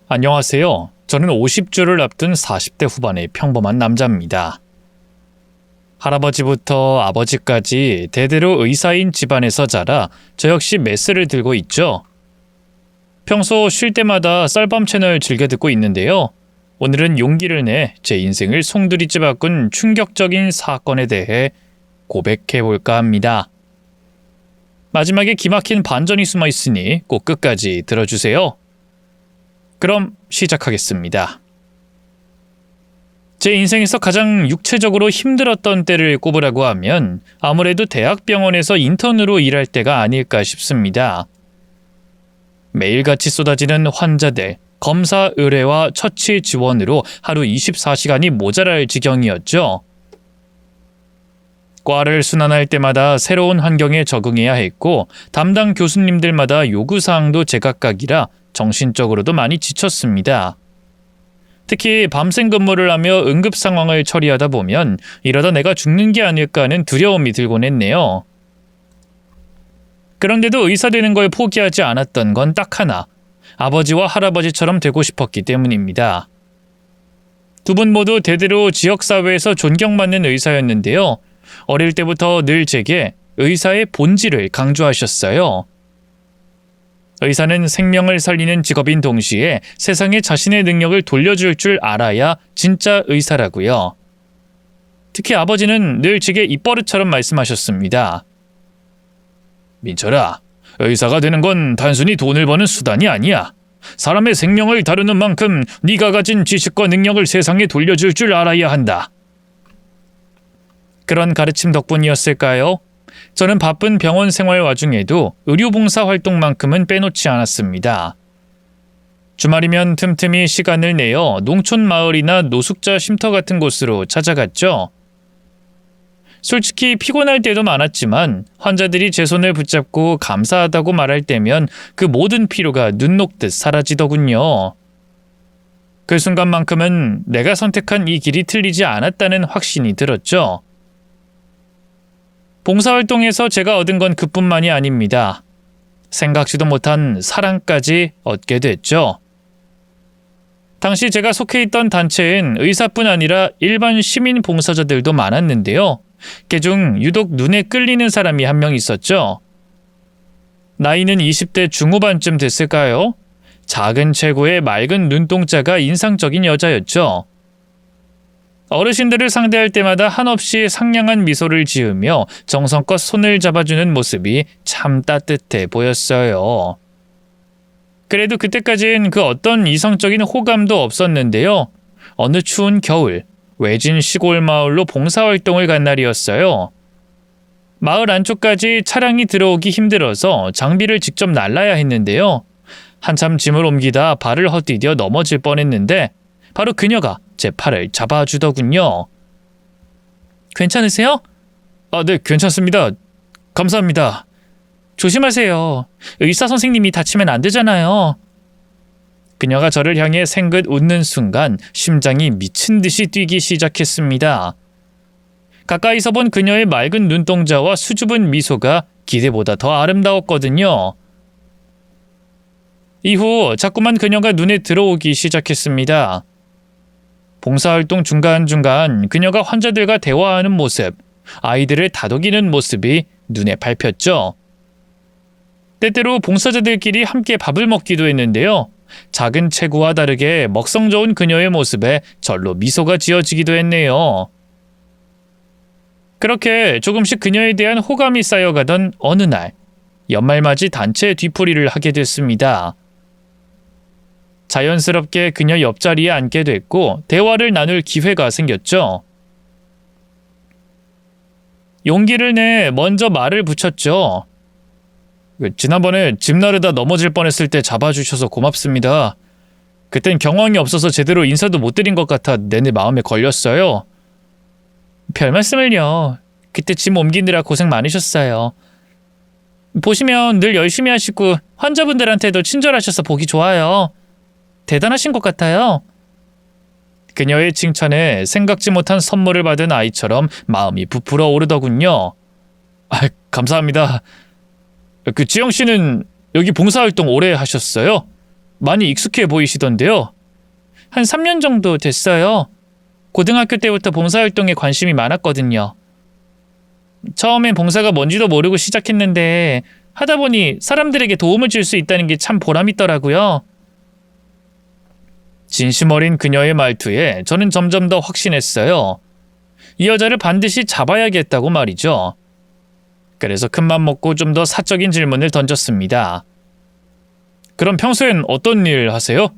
안녕하세요. 저는 50주를 앞둔 40대 후반의 평범한 남자입니다. 할아버지부터 아버지까지 대대로 의사인 집안에서 자라 저 역시 메스를 들고 있죠. 평소 쉴 때마다 쌀밤 채널 즐겨 듣고 있는데요. 오늘은 용기를 내 제 인생을 송두리째 바꾼 충격적인 사건에 대해 고백해볼까 합니다. 마지막에 기막힌 반전이 숨어 있으니 꼭 끝까지 들어주세요. 그럼 시작하겠습니다. 제 인생에서 가장 육체적으로 힘들었던 때를 꼽으라고 하면 아무래도 대학병원에서 인턴으로 일할 때가 아닐까 싶습니다. 매일같이 쏟아지는 환자들, 검사 의뢰와 처치 지원으로 하루 24시간이 모자랄 지경이었죠. 과를 순환할 때마다 새로운 환경에 적응해야 했고 담당 교수님들마다 요구사항도 제각각이라 정신적으로도 많이 지쳤습니다. 특히 밤샘 근무를 하며 응급 상황을 처리하다 보면 이러다 내가 죽는 게 아닐까 하는 두려움이 들곤 했네요. 그런데도 의사 되는 걸 포기하지 않았던 건 딱 하나, 아버지와 할아버지처럼 되고 싶었기 때문입니다. 두 분 모두 대대로 지역사회에서 존경받는 의사였는데요. 어릴 때부터 늘 제게 의사의 본질을 강조하셨어요. 의사는 생명을 살리는 직업인 동시에 세상에 자신의 능력을 돌려줄 줄 알아야 진짜 의사라고요. 특히 아버지는 늘 제게 입버릇처럼 말씀하셨습니다. 민철아, 의사가 되는 건 단순히 돈을 버는 수단이 아니야. 사람의 생명을 다루는 만큼 네가 가진 지식과 능력을 세상에 돌려줄 줄 알아야 한다. 그런 가르침 덕분이었을까요? 저는 바쁜 병원 생활 와중에도 의료봉사 활동만큼은 빼놓지 않았습니다. 주말이면 틈틈이 시간을 내어 농촌 마을이나 노숙자 쉼터 같은 곳으로 찾아갔죠. 솔직히 피곤할 때도 많았지만 환자들이 제 손을 붙잡고 감사하다고 말할 때면 그 모든 피로가 눈 녹듯 사라지더군요. 그 순간만큼은 내가 선택한 이 길이 틀리지 않았다는 확신이 들었죠. 봉사활동에서 제가 얻은 건 그뿐만이 아닙니다. 생각지도 못한 사랑까지 얻게 됐죠. 당시 제가 속해 있던 단체엔 의사뿐 아니라 일반 시민 봉사자들도 많았는데요. 그중 유독 눈에 끌리는 사람이 한 명 있었죠. 나이는 20대 중후반쯤 됐을까요? 작은 체구에 맑은 눈동자가 인상적인 여자였죠. 어르신들을 상대할 때마다 한없이 상냥한 미소를 지으며 정성껏 손을 잡아주는 모습이 참 따뜻해 보였어요. 그래도 그때까진 그 어떤 이성적인 호감도 없었는데요. 어느 추운 겨울, 외진 시골 마을로 봉사활동을 간 날이었어요. 마을 안쪽까지 차량이 들어오기 힘들어서 장비를 직접 날라야 했는데요. 한참 짐을 옮기다 발을 헛디뎌 넘어질 뻔했는데 바로 그녀가 제 팔을 잡아주더군요. 괜찮으세요? 네, 괜찮습니다. 감사합니다. 조심하세요. 의사 선생님이 다치면 안 되잖아요. 그녀가 저를 향해 생긋 웃는 순간 심장이 미친 듯이 뛰기 시작했습니다. 가까이서 본 그녀의 맑은 눈동자와 수줍은 미소가 기대보다 더 아름다웠거든요. 이후 자꾸만 그녀가 눈에 들어오기 시작했습니다. 봉사활동 중간중간 그녀가 환자들과 대화하는 모습, 아이들을 다독이는 모습이 눈에 밟혔죠. 때때로 봉사자들끼리 함께 밥을 먹기도 했는데요. 작은 체구와 다르게 먹성 좋은 그녀의 모습에 절로 미소가 지어지기도 했네요. 그렇게 조금씩 그녀에 대한 호감이 쌓여가던 어느 날, 연말맞이 단체 뒤풀이를 하게 됐습니다. 자연스럽게 그녀 옆자리에 앉게 됐고 대화를 나눌 기회가 생겼죠. 용기를 내 먼저 말을 붙였죠. 지난번에 짐 나르다 넘어질 뻔했을 때 잡아주셔서 고맙습니다. 그땐 경황이 없어서 제대로 인사도 못 드린 것 같아 내내 마음에 걸렸어요. 별 말씀을요. 그때 짐 옮기느라 고생 많으셨어요. 보시면 늘 열심히 하시고 환자분들한테도 친절하셔서 보기 좋아요. 대단하신 것 같아요. 그녀의 칭찬에 생각지 못한 선물을 받은 아이처럼 마음이 부풀어 오르더군요. 감사합니다. 지영 씨는 여기 봉사활동 오래 하셨어요? 많이 익숙해 보이시던데요. 한 3년 정도 됐어요. 고등학교 때부터 봉사활동에 관심이 많았거든요. 처음엔 봉사가 뭔지도 모르고 시작했는데 하다 보니 사람들에게 도움을 줄 수 있다는 게 참 보람있더라고요. 진심 어린 그녀의 말투에 저는 점점 더 확신했어요. 이 여자를 반드시 잡아야겠다고 말이죠. 그래서 큰맘 먹고 좀 더 사적인 질문을 던졌습니다. 그럼 평소엔 어떤 일 하세요?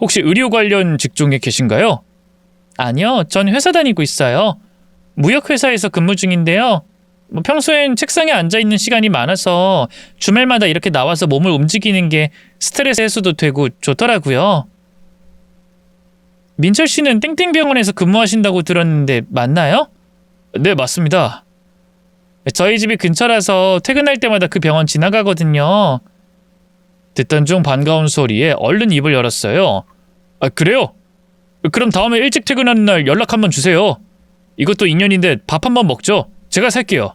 혹시 의료 관련 직종에 계신가요? 아니요, 전 회사 다니고 있어요. 무역회사에서 근무 중인데요. 평소엔 책상에 앉아있는 시간이 많아서 주말마다 이렇게 나와서 몸을 움직이는 게 스트레스 해소도 되고 좋더라고요. 민철 씨는 땡땡병원에서 근무하신다고 들었는데 맞나요? 네, 맞습니다. 저희 집이 근처라서 퇴근할 때마다 그 병원 지나가거든요. 듣던 중 반가운 소리에 얼른 입을 열었어요. 아, 그래요? 그럼 다음에 일찍 퇴근하는 날 연락 한번 주세요. 이것도 인연인데 밥 한번 먹죠. 제가 살게요.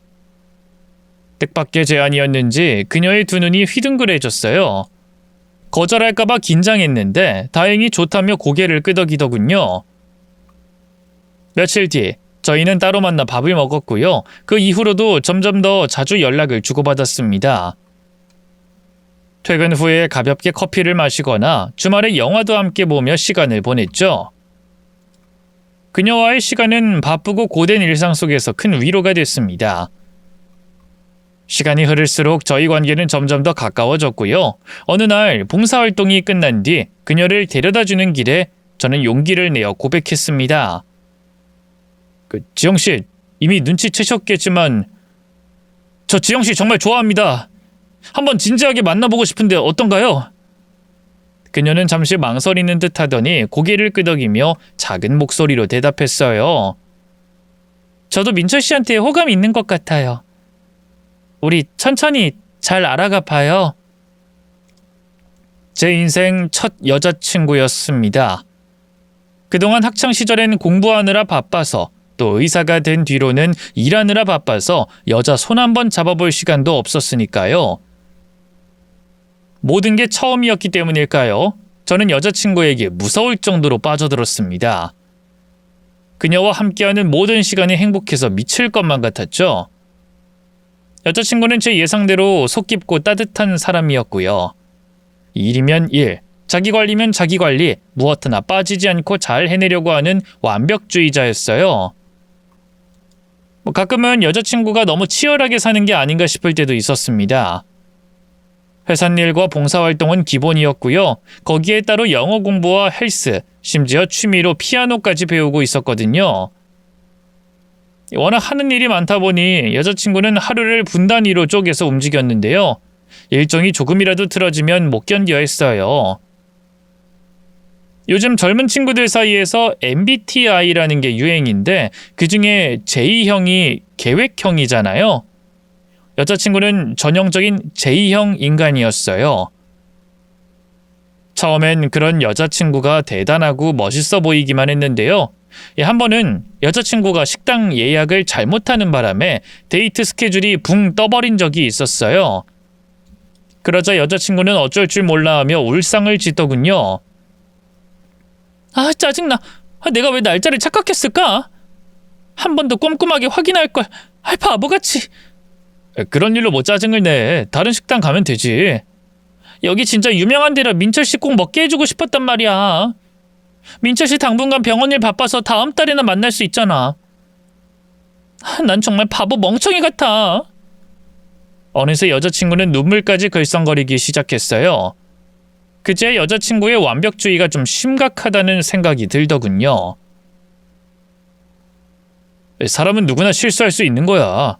뜻밖의 제안이었는지 그녀의 두 눈이 휘둥그레졌어요. 거절할까봐 긴장했는데 다행히 좋다며 고개를 끄덕이더군요. 며칠 뒤 저희는 따로 만나 밥을 먹었고요. 그 이후로도 점점 더 자주 연락을 주고받았습니다. 퇴근 후에 가볍게 커피를 마시거나 주말에 영화도 함께 보며 시간을 보냈죠. 그녀와의 시간은 바쁘고 고된 일상 속에서 큰 위로가 됐습니다. 시간이 흐를수록 저희 관계는 점점 더 가까워졌고요. 어느 날 봉사활동이 끝난 뒤 그녀를 데려다주는 길에 저는 용기를 내어 고백했습니다. 지영씨, 이미 눈치채셨겠지만 저 지영씨 정말 좋아합니다. 한번 진지하게 만나보고 싶은데 어떤가요? 그녀는 잠시 망설이는 듯 하더니 고개를 끄덕이며 작은 목소리로 대답했어요. 저도 민철 씨한테 호감이 있는 것 같아요. 우리 천천히 잘 알아가 봐요. 제 인생 첫 여자친구였습니다. 그동안 학창시절엔 공부하느라 바빠서 또 의사가 된 뒤로는 일하느라 바빠서 여자 손 한번 잡아볼 시간도 없었으니까요. 모든 게 처음이었기 때문일까요? 저는 여자친구에게 무서울 정도로 빠져들었습니다. 그녀와 함께하는 모든 시간이 행복해서 미칠 것만 같았죠. 여자친구는 제 예상대로 속 깊고 따뜻한 사람이었고요. 일이면 일, 자기 관리면 자기 관리, 무엇 하나 빠지지 않고 잘 해내려고 하는 완벽주의자였어요. 가끔은 여자친구가 너무 치열하게 사는 게 아닌가 싶을 때도 있었습니다. 회사 일과 봉사활동은 기본이었고요. 거기에 따로 영어 공부와 헬스, 심지어 취미로 피아노까지 배우고 있었거든요. 워낙 하는 일이 많다 보니 여자친구는 하루를 분 단위로 쪼개서 움직였는데요. 일정이 조금이라도 틀어지면 못 견뎌 했어요. 요즘 젊은 친구들 사이에서 MBTI라는 게 유행인데 그중에 J형이 계획형이잖아요. 여자친구는 전형적인 J형 인간이었어요. 처음엔 그런 여자친구가 대단하고 멋있어 보이기만 했는데요. 한 번은 여자친구가 식당 예약을 잘못하는 바람에 데이트 스케줄이 붕 떠버린 적이 있었어요. 그러자 여자친구는 어쩔 줄 몰라 하며 울상을 짓더군요. 아, 짜증나. 내가 왜 날짜를 착각했을까? 한 번 더 꼼꼼하게 확인할걸. 바보같이. 그런 일로 뭐 짜증을 내. 다른 식당 가면 되지. 여기 진짜 유명한 데라 민철 씨 꼭 먹게 해주고 싶었단 말이야. 민철 씨 당분간 병원 일 바빠서 다음 달에나 만날 수 있잖아. 난 정말 바보 멍청이 같아. 어느새 여자친구는 눈물까지 글썽거리기 시작했어요. 그제 여자친구의 완벽주의가 좀 심각하다는 생각이 들더군요. 사람은 누구나 실수할 수 있는 거야.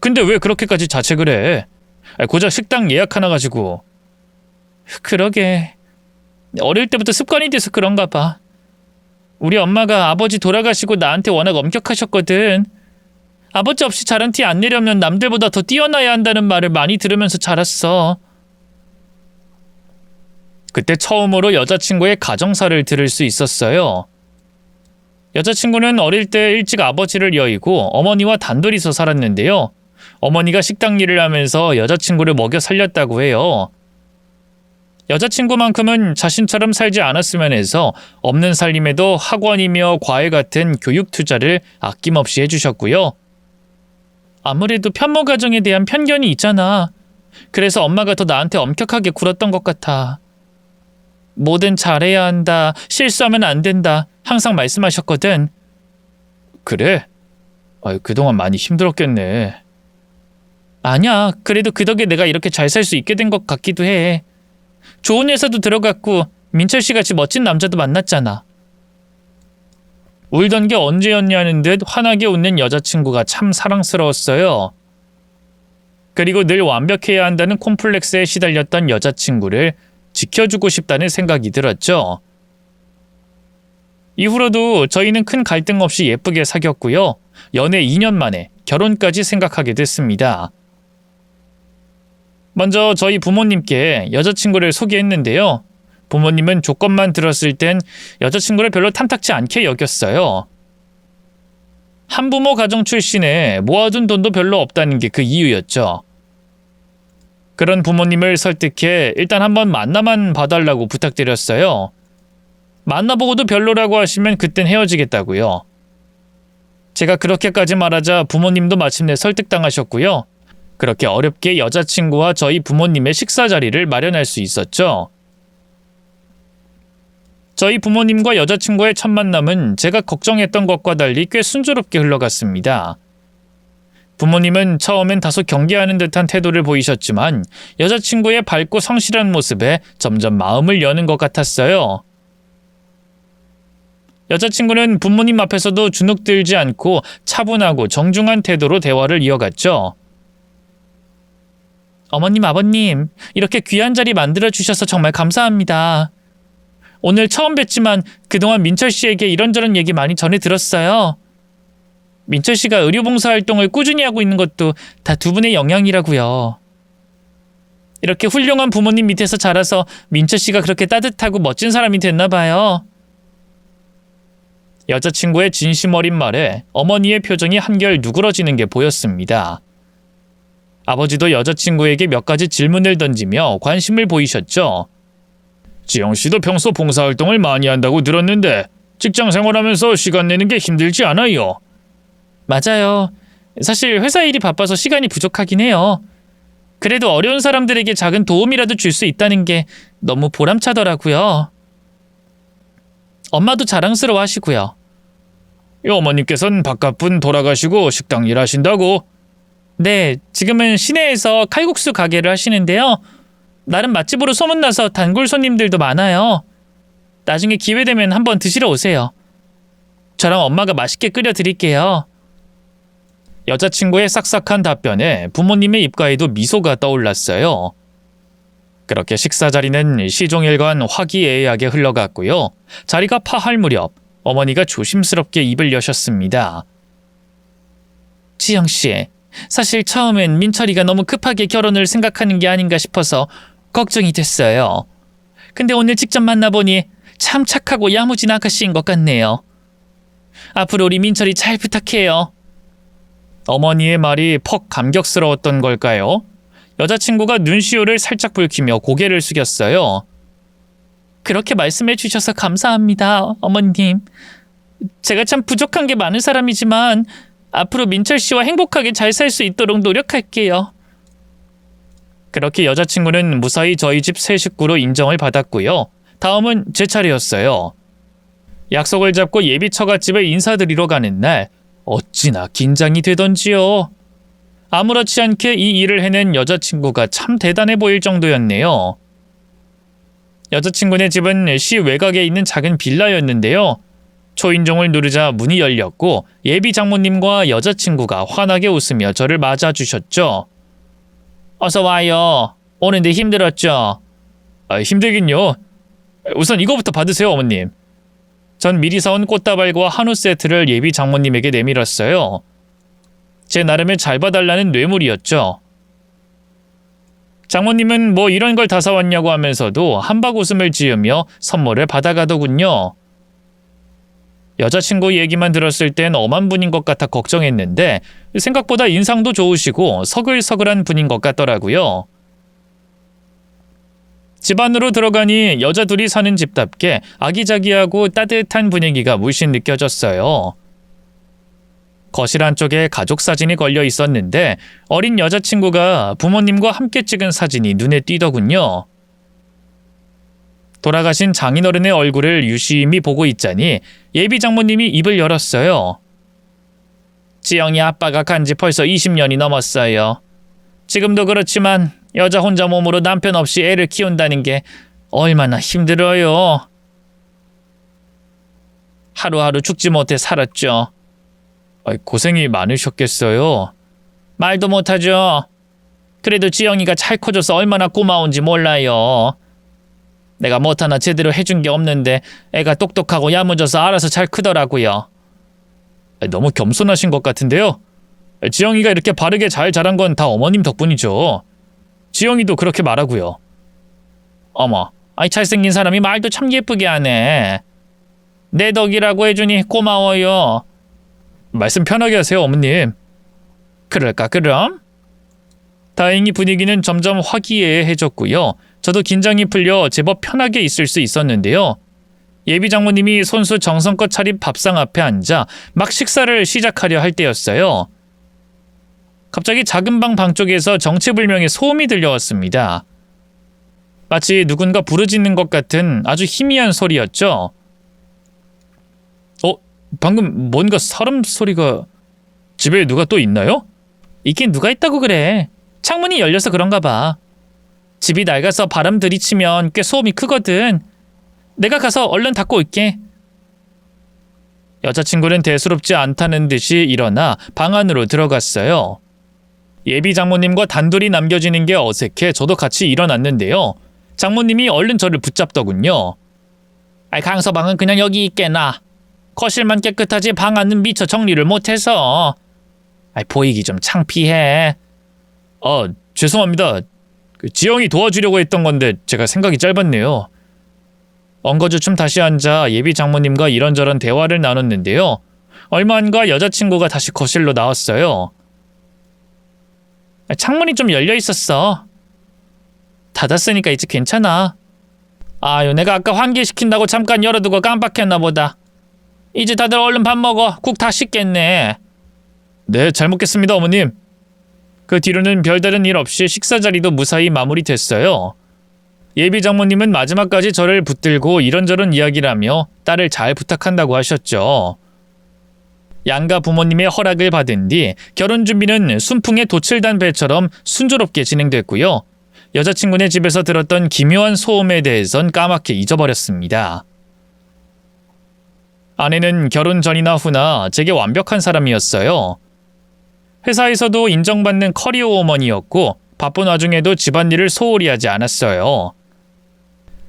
근데 왜 그렇게까지 자책을 해? 고작 식당 예약 하나 가지고. 그러게. 어릴 때부터 습관이 돼서 그런가 봐. 우리 엄마가 아버지 돌아가시고 나한테 워낙 엄격하셨거든. 아버지 없이 자란 티 안 내려면 남들보다 더 뛰어나야 한다는 말을 많이 들으면서 자랐어. 그때 처음으로 여자친구의 가정사를 들을 수 있었어요. 여자친구는 어릴 때 일찍 아버지를 여의고 어머니와 단둘이서 살았는데요. 어머니가 식당 일을 하면서 여자친구를 먹여 살렸다고 해요. 여자친구만큼은 자신처럼 살지 않았으면 해서 없는 살림에도 학원이며 과외 같은 교육 투자를 아낌없이 해주셨고요. 아무래도 편모 가정에 대한 편견이 있잖아. 그래서 엄마가 더 나한테 엄격하게 굴었던 것 같아. 뭐든 잘해야 한다, 실수하면 안 된다 항상 말씀하셨거든. 그래? 그동안 많이 힘들었겠네. 아니야, 그래도 그 덕에 내가 이렇게 잘 살 수 있게 된 것 같기도 해. 좋은 회사도 들어갔고 민철 씨 같이 멋진 남자도 만났잖아. 울던 게 언제였냐는 듯 환하게 웃는 여자친구가 참 사랑스러웠어요. 그리고 늘 완벽해야 한다는 콤플렉스에 시달렸던 여자친구를 지켜주고 싶다는 생각이 들었죠. 이후로도 저희는 큰 갈등 없이 예쁘게 사귀었고요. 연애 2년 만에 결혼까지 생각하게 됐습니다. 먼저 저희 부모님께 여자친구를 소개했는데요. 부모님은 조건만 들었을 땐 여자친구를 별로 탐탁지 않게 여겼어요. 한부모 가정 출신에 모아둔 돈도 별로 없다는 게 그 이유였죠. 그런 부모님을 설득해 일단 한번 만나만 봐달라고 부탁드렸어요. 만나보고도 별로라고 하시면 그땐 헤어지겠다고요. 제가 그렇게까지 말하자 부모님도 마침내 설득당하셨고요. 그렇게 어렵게 여자친구와 저희 부모님의 식사 자리를 마련할 수 있었죠. 저희 부모님과 여자친구의 첫 만남은 제가 걱정했던 것과 달리 꽤 순조롭게 흘러갔습니다. 부모님은 처음엔 다소 경계하는 듯한 태도를 보이셨지만 여자친구의 밝고 성실한 모습에 점점 마음을 여는 것 같았어요. 여자친구는 부모님 앞에서도 주눅들지 않고 차분하고 정중한 태도로 대화를 이어갔죠. 어머님, 아버님, 이렇게 귀한 자리 만들어주셔서 정말 감사합니다. 오늘 처음 뵀지만 그동안 민철 씨에게 이런저런 얘기 많이 전해 들었어요. 민철 씨가 의료봉사활동을 꾸준히 하고 있는 것도 다 두 분의 영향이라고요. 이렇게 훌륭한 부모님 밑에서 자라서 민철 씨가 그렇게 따뜻하고 멋진 사람이 됐나 봐요. 여자친구의 진심 어린 말에 어머니의 표정이 한결 누그러지는 게 보였습니다. 아버지도 여자친구에게 몇 가지 질문을 던지며 관심을 보이셨죠. 지영 씨도 평소 봉사활동을 많이 한다고 들었는데 직장 생활하면서 시간 내는 게 힘들지 않아요? 맞아요. 사실 회사 일이 바빠서 시간이 부족하긴 해요. 그래도 어려운 사람들에게 작은 도움이라도 줄 수 있다는 게 너무 보람차더라고요. 엄마도 자랑스러워 하시고요. 어머님께서는 바깥분 돌아가시고 식당 일 하신다고? 네, 지금은 시내에서 칼국수 가게를 하시는데요. 나름 맛집으로 소문나서 단골 손님들도 많아요. 나중에 기회되면 한번 드시러 오세요. 저랑 엄마가 맛있게 끓여드릴게요. 여자친구의 싹싹한 답변에 부모님의 입가에도 미소가 떠올랐어요. 그렇게 식사 자리는 시종일관 화기애애하게 흘러갔고요. 자리가 파할 무렵 어머니가 조심스럽게 입을 여셨습니다. 지영씨, 사실 처음엔 민철이가 너무 급하게 결혼을 생각하는 게 아닌가 싶어서 걱정이 됐어요. 근데 오늘 직접 만나보니 참 착하고 야무진 아가씨인 것 같네요. 앞으로 우리 민철이 잘 부탁해요. 어머니의 말이 퍽 감격스러웠던 걸까요? 여자친구가 눈시울을 살짝 붉히며 고개를 숙였어요. 그렇게 말씀해 주셔서 감사합니다, 어머님. 제가 참 부족한 게 많은 사람이지만 앞으로 민철 씨와 행복하게 잘 살 수 있도록 노력할게요. 그렇게 여자친구는 무사히 저희 집 세 식구로 인정을 받았고요. 다음은 제 차례였어요. 약속을 잡고 예비 처갓집에 인사드리러 가는 날 어찌나 긴장이 되던지요. 아무렇지 않게 이 일을 해낸 여자친구가 참 대단해 보일 정도였네요. 여자친구네 집은 시 외곽에 있는 작은 빌라였는데요. 초인종을 누르자 문이 열렸고 예비 장모님과 여자친구가 환하게 웃으며 저를 맞아주셨죠. 어서 와요. 오는데 힘들었죠? 힘들긴요. 우선 이거부터 받으세요, 어머님. 전 미리 사온 꽃다발과 한우 세트를 예비 장모님에게 내밀었어요. 제 나름의 잘 봐달라는 뇌물이었죠. 장모님은 뭐 이런 걸 다 사왔냐고 하면서도 한박 웃음을 지으며 선물을 받아가더군요. 여자친구 얘기만 들었을 땐 엄한 분인 것 같아 걱정했는데 생각보다 인상도 좋으시고 서글서글한 분인 것 같더라고요. 집 안으로 들어가니 여자 둘이 사는 집답게 아기자기하고 따뜻한 분위기가 물씬 느껴졌어요. 거실 한쪽에 가족 사진이 걸려 있었는데 어린 여자친구가 부모님과 함께 찍은 사진이 눈에 띄더군요. 돌아가신 장인어른의 얼굴을 유심히 보고 있자니 예비 장모님이 입을 열었어요. 지영이 아빠가 간 지 벌써 20년이 넘었어요. 지금도 그렇지만 여자 혼자 몸으로 남편 없이 애를 키운다는 게 얼마나 힘들어요. 하루하루 죽지 못해 살았죠. 고생이 많으셨겠어요. 말도 못하죠. 그래도 지영이가 잘 커져서 얼마나 고마운지 몰라요. 내가 뭐 하나 제대로 해준 게 없는데 애가 똑똑하고 야무져서 알아서 잘 크더라고요. 너무 겸손하신 것 같은데요. 지영이가 이렇게 바르게 잘 자란 건 다 어머님 덕분이죠. 지영이도 그렇게 말하고요. 어머, 잘생긴 사람이 말도 참 예쁘게 하네. 내 덕이라고 해주니 고마워요. 말씀 편하게 하세요, 어머님. 그럴까 그럼? 다행히 분위기는 점점 화기애애해졌고요. 저도 긴장이 풀려 제법 편하게 있을 수 있었는데요. 예비 장모님이 손수 정성껏 차린 밥상 앞에 앉아 막 식사를 시작하려 할 때였어요. 갑자기 작은 방 쪽에서 정체불명의 소음이 들려왔습니다. 마치 누군가 부르짖는 것 같은 아주 희미한 소리였죠. 방금 뭔가 사람 소리가... 집에 누가 또 있나요? 있긴 누가 있다고 그래. 창문이 열려서 그런가 봐. 집이 낡아서 바람 들이치면 꽤 소음이 크거든. 내가 가서 얼른 닫고 올게. 여자친구는 대수롭지 않다는 듯이 일어나 방 안으로 들어갔어요. 예비 장모님과 단둘이 남겨지는 게 어색해 저도 같이 일어났는데요. 장모님이 얼른 저를 붙잡더군요. 강서방은 그냥 여기 있게나. 거실만 깨끗하지 방 안은 미처 정리를 못해서. 보이기 좀 창피해. 죄송합니다. 지영이 도와주려고 했던 건데 제가 생각이 짧았네요. 엉거주춤 다시 앉아 예비 장모님과 이런저런 대화를 나눴는데요. 얼마 안가 여자친구가 다시 거실로 나왔어요. 창문이 좀 열려 있었어. 닫았으니까 이제 괜찮아. 내가 아까 환기시킨다고 잠깐 열어두고 깜빡했나 보다. 이제 다들 얼른 밥 먹어. 국 다 식겠네. 네, 잘 먹겠습니다, 어머님. 그 뒤로는 별다른 일 없이 식사 자리도 무사히 마무리됐어요. 예비 장모님은 마지막까지 저를 붙들고 이런저런 이야기를 하며 딸을 잘 부탁한다고 하셨죠. 양가 부모님의 허락을 받은 뒤 결혼 준비는 순풍에 돛을 단 배처럼 순조롭게 진행됐고요. 여자친구네 집에서 들었던 기묘한 소음에 대해선 까맣게 잊어버렸습니다. 아내는 결혼 전이나 후나 제게 완벽한 사람이었어요. 회사에서도 인정받는 커리어 우먼이었고 바쁜 와중에도 집안일을 소홀히 하지 않았어요.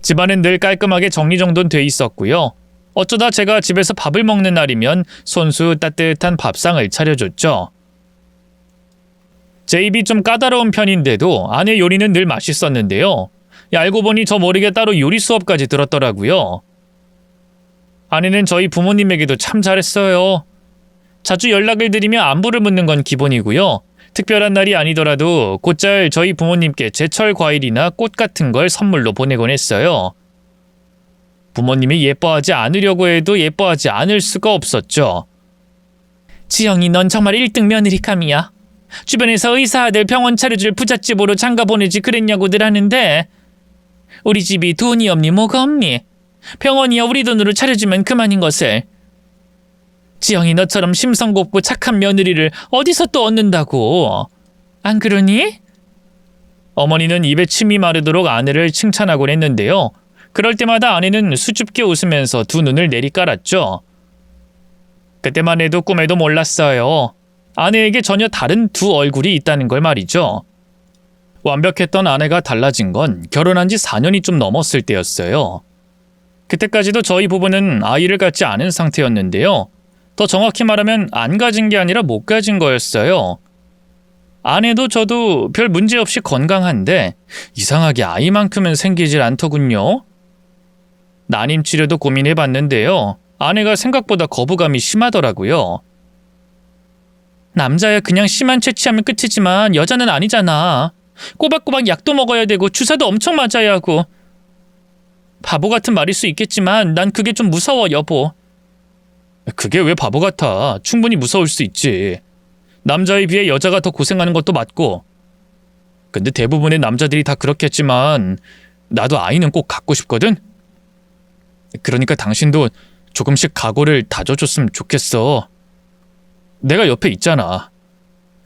집안은 늘 깔끔하게 정리정돈 돼 있었고요. 어쩌다 제가 집에서 밥을 먹는 날이면 손수 따뜻한 밥상을 차려줬죠. 제 입이 좀 까다로운 편인데도 아내 요리는 늘 맛있었는데요. 알고 보니 저 모르게 따로 요리 수업까지 들었더라고요. 아내는 저희 부모님에게도 참 잘했어요. 자주 연락을 드리며 안부를 묻는 건 기본이고요. 특별한 날이 아니더라도 곧잘 저희 부모님께 제철 과일이나 꽃 같은 걸 선물로 보내곤 했어요. 부모님이 예뻐하지 않으려고 해도 예뻐하지 않을 수가 없었죠. 지영이 넌 정말 1등 며느리감이야. 주변에서 의사 아들 병원 차려줄 부잣집으로 장가 보내지 그랬냐고들 하는데 우리 집이 돈이 없니 뭐가 없니? 병원이야 우리 돈으로 차려주면 그만인 것을. 지영이 너처럼 심성곱고 착한 며느리를 어디서 또 얻는다고. 안 그러니? 어머니는 입에 침이 마르도록 아내를 칭찬하곤 했는데요. 그럴 때마다 아내는 수줍게 웃으면서 두 눈을 내리깔았죠. 그때만 해도 꿈에도 몰랐어요. 아내에게 전혀 다른 두 얼굴이 있다는 걸 말이죠. 완벽했던 아내가 달라진 건 결혼한 지 4년이 좀 넘었을 때였어요. 그때까지도 저희 부부는 아이를 갖지 않은 상태였는데요. 더 정확히 말하면 안 가진 게 아니라 못 가진 거였어요. 아내도 저도 별 문제 없이 건강한데 이상하게 아이만큼은 생기질 않더군요. 난임 치료도 고민해봤는데요. 아내가 생각보다 거부감이 심하더라고요. 남자야 그냥 심한 채취하면 끝이지만 여자는 아니잖아. 꼬박꼬박 약도 먹어야 되고 주사도 엄청 맞아야 하고 바보 같은 말일 수 있겠지만 난 그게 좀 무서워, 여보. 그게 왜 바보 같아? 충분히 무서울 수 있지. 남자에 비해 여자가 더 고생하는 것도 맞고. 근데 대부분의 남자들이 다 그렇겠지만 나도 아이는 꼭 갖고 싶거든? 그러니까 당신도 조금씩 각오를 다져줬으면 좋겠어. 내가 옆에 있잖아.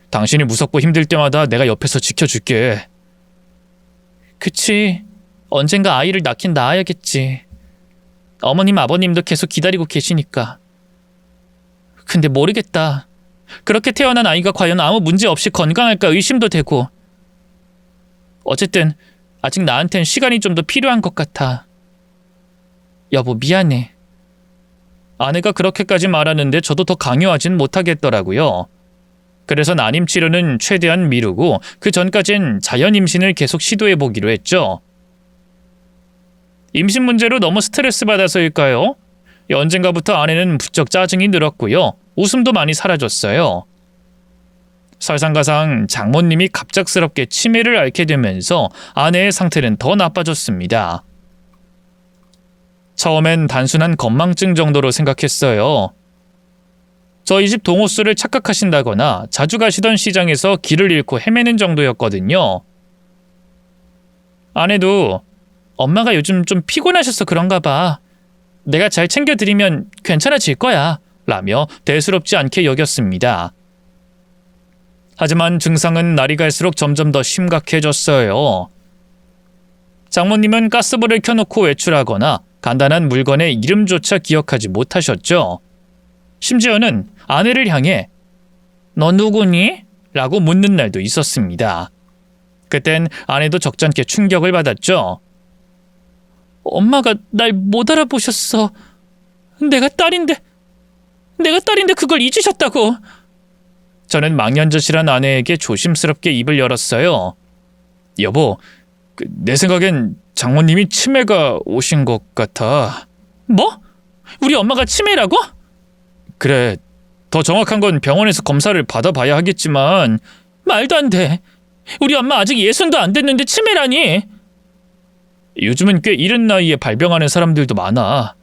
당신이 무섭고 힘들 때마다 내가 옆에서 지켜줄게. 그치. 언젠가 아이를 낳긴 낳아야겠지. 어머님 아버님도 계속 기다리고 계시니까. 근데 모르겠다. 그렇게 태어난 아이가 과연 아무 문제 없이 건강할까 의심도 되고. 어쨌든 아직 나한텐 시간이 좀 더 필요한 것 같아. 여보, 미안해. 아내가 그렇게까지 말하는데 저도 더 강요하진 못하겠더라고요. 그래서 난임 치료는 최대한 미루고 그 전까진 자연 임신을 계속 시도해보기로 했죠. 임신 문제로 너무 스트레스 받아서일까요? 언젠가부터 아내는 부쩍 짜증이 늘었고요. 웃음도 많이 사라졌어요. 설상가상 장모님이 갑작스럽게 치매를 앓게 되면서 아내의 상태는 더 나빠졌습니다. 처음엔 단순한 건망증 정도로 생각했어요. 저희 집 동호수를 착각하신다거나 자주 가시던 시장에서 길을 잃고 헤매는 정도였거든요. 아내도 엄마가 요즘 좀 피곤하셔서 그런가 봐. 내가 잘 챙겨드리면 괜찮아질 거야. 라며 대수롭지 않게 여겼습니다. 하지만 증상은 날이 갈수록 점점 더 심각해졌어요. 장모님은 가스불을 켜놓고 외출하거나 간단한 물건의 이름조차 기억하지 못하셨죠. 심지어는 아내를 향해 너 누구니? 라고 묻는 날도 있었습니다. 그땐 아내도 적잖게 충격을 받았죠. 엄마가 날 못 알아보셨어. 내가 딸인데 그걸 잊으셨다고. 저는 망연자실한 아내에게 조심스럽게 입을 열었어요. 여보, 내 생각엔 장모님이 치매가 오신 것 같아. 뭐? 우리 엄마가 치매라고? 그래, 더 정확한 건 병원에서 검사를 받아봐야 하겠지만. 말도 안 돼. 우리 엄마 아직 60도 안 됐는데 치매라니. 요즘은 꽤 이른 나이에 발병하는 사람들도 많아.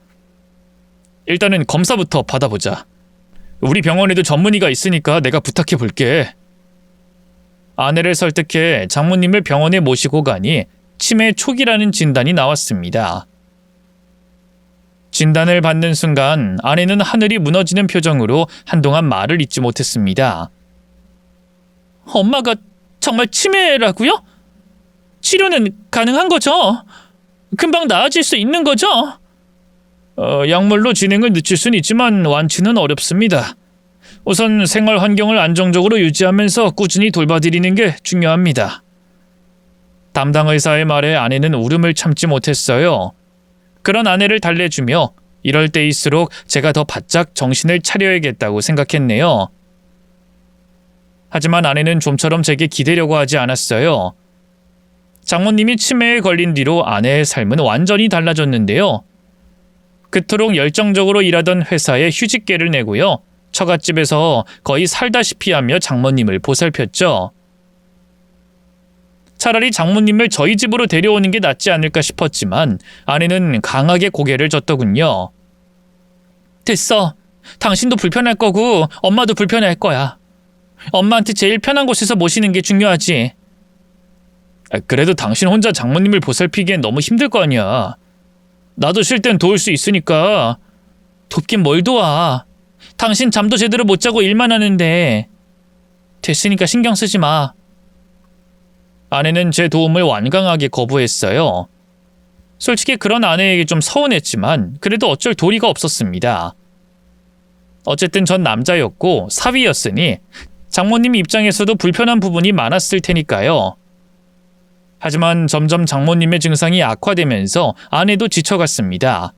일단은 검사부터 받아보자. 우리 병원에도 전문의가 있으니까 내가 부탁해 볼게. 아내를 설득해 장모님을 병원에 모시고 가니 치매 초기라는 진단이 나왔습니다. 진단을 받는 순간 아내는 하늘이 무너지는 표정으로 한동안 말을 잇지 못했습니다. 엄마가 정말 치매라고요? 치료는 가능한 거죠? 금방 나아질 수 있는 거죠? 약물로 진행을 늦출 수는 있지만 완치는 어렵습니다. 우선 생활 환경을 안정적으로 유지하면서 꾸준히 돌봐드리는 게 중요합니다. 담당 의사의 말에 아내는 울음을 참지 못했어요. 그런 아내를 달래주며 이럴 때일수록 제가 더 바짝 정신을 차려야겠다고 생각했네요. 하지만 아내는 좀처럼 제게 기대려고 하지 않았어요. 장모님이 치매에 걸린 뒤로 아내의 삶은 완전히 달라졌는데요. 그토록 열정적으로 일하던 회사에 휴직계를 내고요. 처갓집에서 거의 살다시피 하며 장모님을 보살폈죠. 차라리 장모님을 저희 집으로 데려오는 게 낫지 않을까 싶었지만 아내는 강하게 고개를 젓더군요. 됐어. 당신도 불편할 거고 엄마도 불편할 거야. 엄마한테 제일 편한 곳에서 모시는 게 중요하지. 그래도 당신 혼자 장모님을 보살피기엔 너무 힘들 거 아니야. 나도 쉴 땐 도울 수 있으니까. 돕긴 뭘 도와. 당신 잠도 제대로 못 자고 일만 하는데. 됐으니까 신경 쓰지 마. 아내는 제 도움을 완강하게 거부했어요. 솔직히 그런 아내에게 좀 서운했지만 그래도 어쩔 도리가 없었습니다. 어쨌든 전 남자였고 사위였으니 장모님 입장에서도 불편한 부분이 많았을 테니까요. 하지만 점점 장모님의 증상이 악화되면서 아내도 지쳐갔습니다.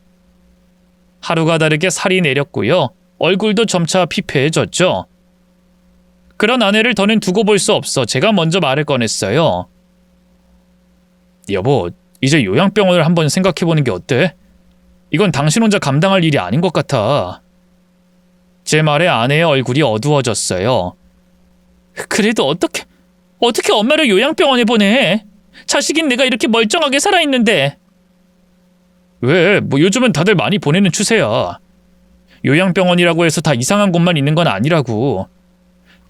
하루가 다르게 살이 내렸고요. 얼굴도 점차 피폐해졌죠. 그런 아내를 더는 두고 볼 수 없어 제가 먼저 말을 꺼냈어요. 여보, 이제 요양병원을 한번 생각해보는 게 어때? 이건 당신 혼자 감당할 일이 아닌 것 같아. 제 말에 아내의 얼굴이 어두워졌어요. 그래도 어떻게 엄마를 요양병원에 보내? 자식인 내가 이렇게 멀쩡하게 살아있는데. 왜? 뭐 요즘은 다들 많이 보내는 추세야. 요양병원이라고 해서 다 이상한 곳만 있는 건 아니라고.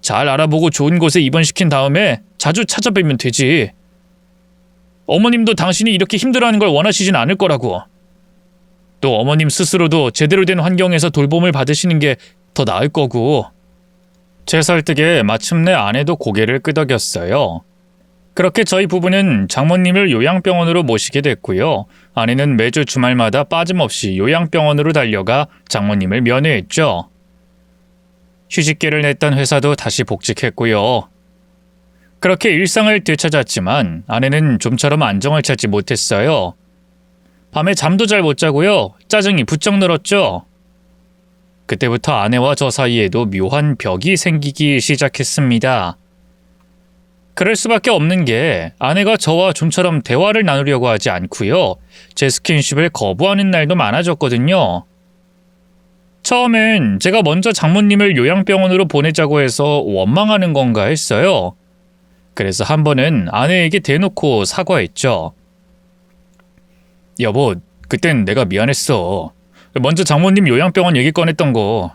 잘 알아보고 좋은 곳에 입원시킨 다음에 자주 찾아뵈면 되지. 어머님도 당신이 이렇게 힘들어하는 걸 원하시진 않을 거라고. 또 어머님 스스로도 제대로 된 환경에서 돌봄을 받으시는 게 더 나을 거고. 제 설득에 마침내 아내도 고개를 끄덕였어요. 그렇게 저희 부부는 장모님을 요양병원으로 모시게 됐고요. 아내는 매주 주말마다 빠짐없이 요양병원으로 달려가 장모님을 면회했죠. 휴직계를 냈던 회사도 다시 복직했고요. 그렇게 일상을 되찾았지만 아내는 좀처럼 안정을 찾지 못했어요. 밤에 잠도 잘 못 자고요. 짜증이 부쩍 늘었죠. 그때부터 아내와 저 사이에도 묘한 벽이 생기기 시작했습니다. 그럴 수밖에 없는 게 아내가 저와 좀처럼 대화를 나누려고 하지 않고요. 제 스킨십을 거부하는 날도 많아졌거든요. 처음엔 제가 먼저 장모님을 요양병원으로 보내자고 해서 원망하는 건가 했어요. 그래서 한 번은 아내에게 대놓고 사과했죠. 여보, 그땐 내가 미안했어. 먼저 장모님 요양병원 얘기 꺼냈던 거.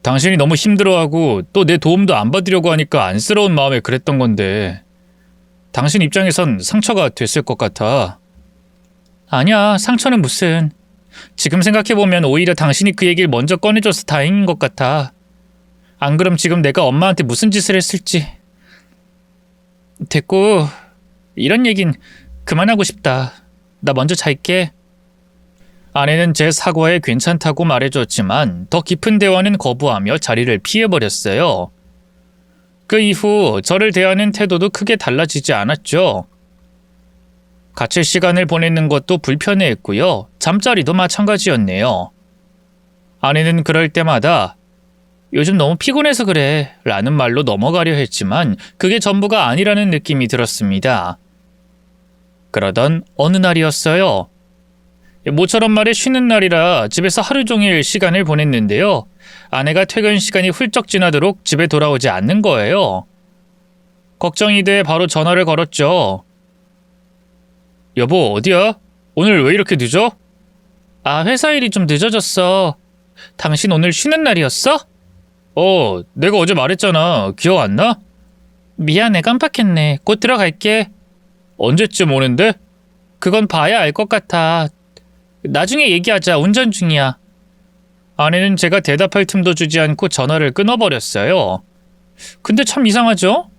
당신이 너무 힘들어하고 또 내 도움도 안 받으려고 하니까 안쓰러운 마음에 그랬던 건데 당신 입장에선 상처가 됐을 것 같아. 아니야, 상처는 무슨. 지금 생각해보면 오히려 당신이 그 얘기를 먼저 꺼내줘서 다행인 것 같아. 안 그럼 지금 내가 엄마한테 무슨 짓을 했을지. 됐고, 이런 얘긴 그만하고 싶다. 나 먼저 잘게. 아내는 제 사과에 괜찮다고 말해줬지만 더 깊은 대화는 거부하며 자리를 피해버렸어요. 그 이후 저를 대하는 태도도 크게 달라지지 않았죠. 같이 시간을 보내는 것도 불편해했고요. 잠자리도 마찬가지였네요. 아내는 그럴 때마다 요즘 너무 피곤해서 그래 라는 말로 넘어가려 했지만 그게 전부가 아니라는 느낌이 들었습니다. 그러던 어느 날이었어요. 모처럼 말해 쉬는 날이라 집에서 하루 종일 시간을 보냈는데요. 아내가 퇴근 시간이 훌쩍 지나도록 집에 돌아오지 않는 거예요. 걱정이 돼 바로 전화를 걸었죠. 여보, 어디야? 오늘 왜 이렇게 늦어? 아, 회사 일이 좀 늦어졌어. 당신 오늘 쉬는 날이었어? 내가 어제 말했잖아. 기억 안 나? 미안해, 깜빡했네. 곧 들어갈게. 언제쯤 오는데? 그건 봐야 알 것 같아. 나중에 얘기하자. 운전 중이야. 아내는 제가 대답할 틈도 주지 않고 전화를 끊어버렸어요. 근데 참 이상하죠?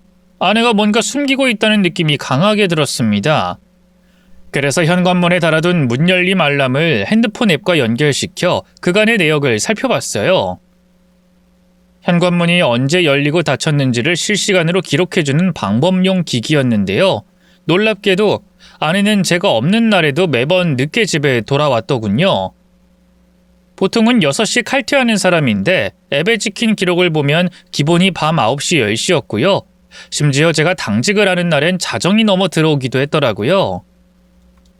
아내가 뭔가 숨기고 있다는 느낌이 강하게 들었습니다. 그래서 현관문에 달아둔 문 열림 알람을 핸드폰 앱과 연결시켜 그간의 내역을 살펴봤어요. 현관문이 언제 열리고 닫혔는지를 실시간으로 기록해주는 방범용 기기였는데요. 놀랍게도 아내는 제가 없는 날에도 매번 늦게 집에 돌아왔더군요. 보통은 6시 칼퇴하는 사람인데 앱에 찍힌 기록을 보면 기본이 밤 9시 10시였고요. 심지어 제가 당직을 하는 날엔 자정이 넘어 들어오기도 했더라고요.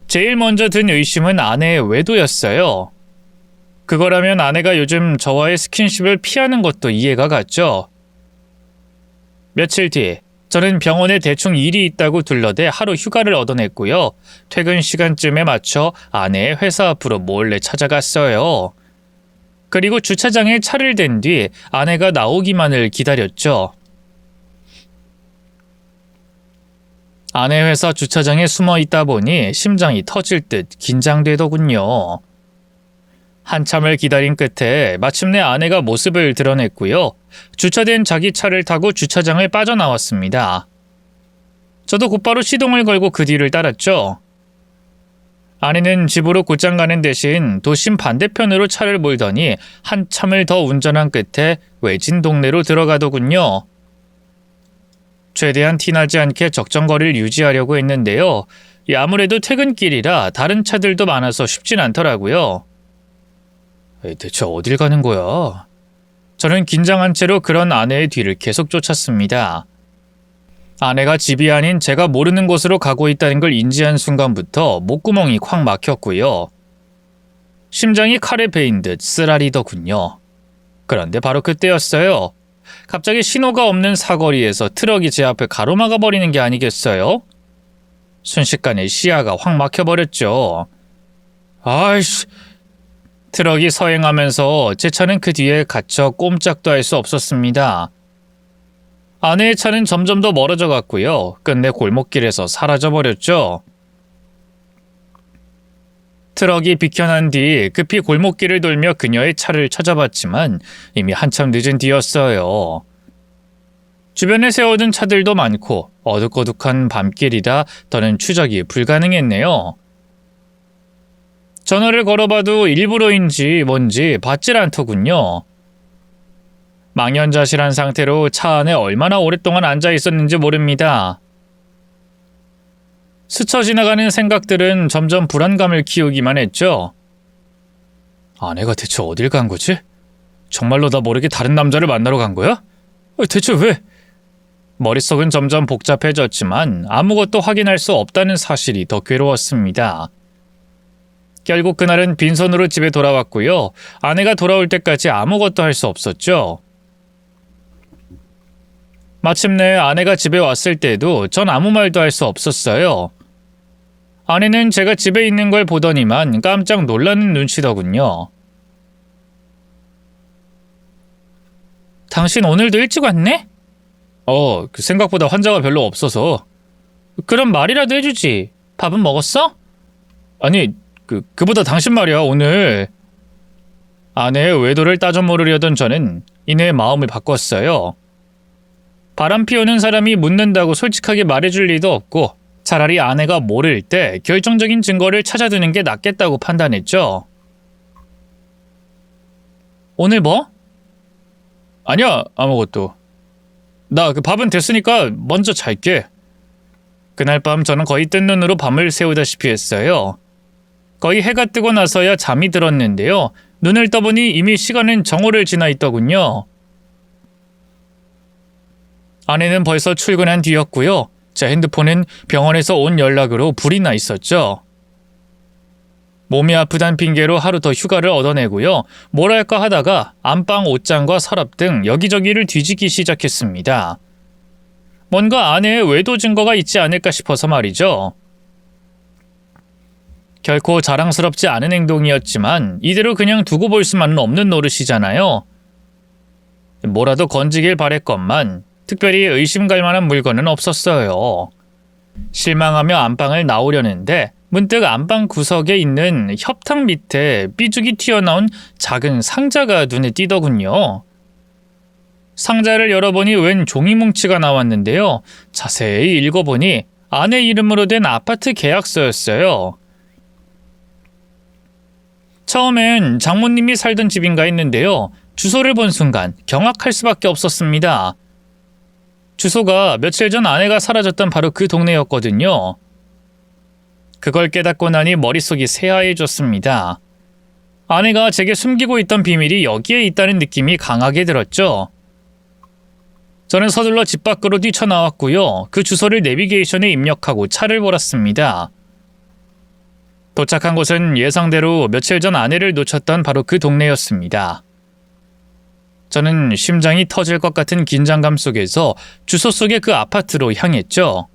제일 먼저 든 의심은 아내의 외도였어요. 그거라면 아내가 요즘 저와의 스킨십을 피하는 것도 이해가 갔죠. 며칠 뒤 저는 병원에 대충 일이 있다고 둘러대 하루 휴가를 얻어냈고요. 퇴근 시간쯤에 맞춰 아내의 회사 앞으로 몰래 찾아갔어요. 그리고 주차장에 차를 댄 뒤 아내가 나오기만을 기다렸죠. 아내 회사 주차장에 숨어 있다 보니 심장이 터질 듯 긴장되더군요. 한참을 기다린 끝에 마침내 아내가 모습을 드러냈고요. 주차된 자기 차를 타고 주차장을 빠져나왔습니다. 저도 곧바로 시동을 걸고 그 뒤를 따랐죠. 아내는 집으로 곧장 가는 대신 도심 반대편으로 차를 몰더니 한참을 더 운전한 끝에 외진 동네로 들어가더군요. 최대한 티나지 않게 적정거리를 유지하려고 했는데요. 아무래도 퇴근길이라 다른 차들도 많아서 쉽진 않더라고요. 대체 어딜 가는 거야? 저는 긴장한 채로 그런 아내의 뒤를 계속 쫓았습니다. 아내가 집이 아닌 제가 모르는 곳으로 가고 있다는 걸 인지한 순간부터 목구멍이 콱 막혔고요. 심장이 칼에 베인 듯 쓰라리더군요. 그런데 바로 그때였어요. 갑자기 신호가 없는 사거리에서 트럭이 제 앞을 가로막아 버리는 게 아니겠어요? 순식간에 시야가 확 막혀버렸죠. 아이씨. 트럭이 서행하면서 제 차는 그 뒤에 갇혀 꼼짝도 할 수 없었습니다. 아내의 차는 점점 더 멀어져 갔고요. 끝내 골목길에서 사라져버렸죠. 트럭이 비켜난 뒤 급히 골목길을 돌며 그녀의 차를 찾아봤지만 이미 한참 늦은 뒤였어요. 주변에 세워둔 차들도 많고 어둑어둑한 밤길이라 더는 추적이 불가능했네요. 전화를 걸어봐도 일부러인지 뭔지 받질 않더군요. 망연자실한 상태로 차 안에 얼마나 오랫동안 앉아 있었는지 모릅니다. 스쳐 지나가는 생각들은 점점 불안감을 키우기만 했죠. 아내가 대체 어딜 간 거지? 정말로 나 모르게 다른 남자를 만나러 간 거야? 대체 왜? 머릿속은 점점 복잡해졌지만 아무것도 확인할 수 없다는 사실이 더 괴로웠습니다. 결국 그날은 빈손으로 집에 돌아왔고요. 아내가 돌아올 때까지 아무것도 할 수 없었죠. 마침내 아내가 집에 왔을 때도 전 아무 말도 할 수 없었어요. 아내는 제가 집에 있는 걸 보더니만 깜짝 놀라는 눈치더군요. 당신 오늘도 일찍 왔네? 생각보다 환자가 별로 없어서. 그럼 말이라도 해주지. 밥은 먹었어? 아니, 그보다 당신 말이야, 오늘. 아내의 외도를 따져 물으려던 저는 이내 마음을 바꿨어요. 바람 피우는 사람이 묻는다고 솔직하게 말해줄 리도 없고 차라리 아내가 모를 때 결정적인 증거를 찾아두는 게 낫겠다고 판단했죠. 오늘 뭐? 아니야, 아무것도. 나 밥은 됐으니까 먼저 잘게. 그날 밤 저는 거의 뜬 눈으로 밤을 새우다시피 했어요. 거의 해가 뜨고 나서야 잠이 들었는데요. 눈을 떠보니 이미 시간은 정오를 지나 있더군요. 아내는 벌써 출근한 뒤였고요. 제 핸드폰은 병원에서 온 연락으로 불이 나 있었죠. 몸이 아프단 핑계로 하루 더 휴가를 얻어내고요. 뭘 할까 하다가 안방 옷장과 서랍 등 여기저기를 뒤지기 시작했습니다. 뭔가 아내의 외도 증거가 있지 않을까 싶어서 말이죠. 결코 자랑스럽지 않은 행동이었지만 이대로 그냥 두고 볼 수만은 없는 노릇이잖아요. 뭐라도 건지길 바랬건만 특별히 의심 갈 만한 물건은 없었어요. 실망하며 안방을 나오려는데 문득 안방 구석에 있는 협탁 밑에 삐죽이 튀어나온 작은 상자가 눈에 띄더군요. 상자를 열어보니 웬 종이 뭉치가 나왔는데요. 자세히 읽어보니 아내 이름으로 된 아파트 계약서였어요. 처음엔 장모님이 살던 집인가 했는데요. 주소를 본 순간 경악할 수밖에 없었습니다. 주소가 며칠 전 아내가 사라졌던 바로 그 동네였거든요. 그걸 깨닫고 나니 머릿속이 새하얘졌습니다. 아내가 제게 숨기고 있던 비밀이 여기에 있다는 느낌이 강하게 들었죠. 저는 서둘러 집 밖으로 뛰쳐나왔고요. 그 주소를 내비게이션에 입력하고 차를 몰았습니다. 도착한 곳은 예상대로 며칠 전 아내를 놓쳤던 바로 그 동네였습니다. 저는 심장이 터질 것 같은 긴장감 속에서 주소 속의 그 아파트로 향했죠.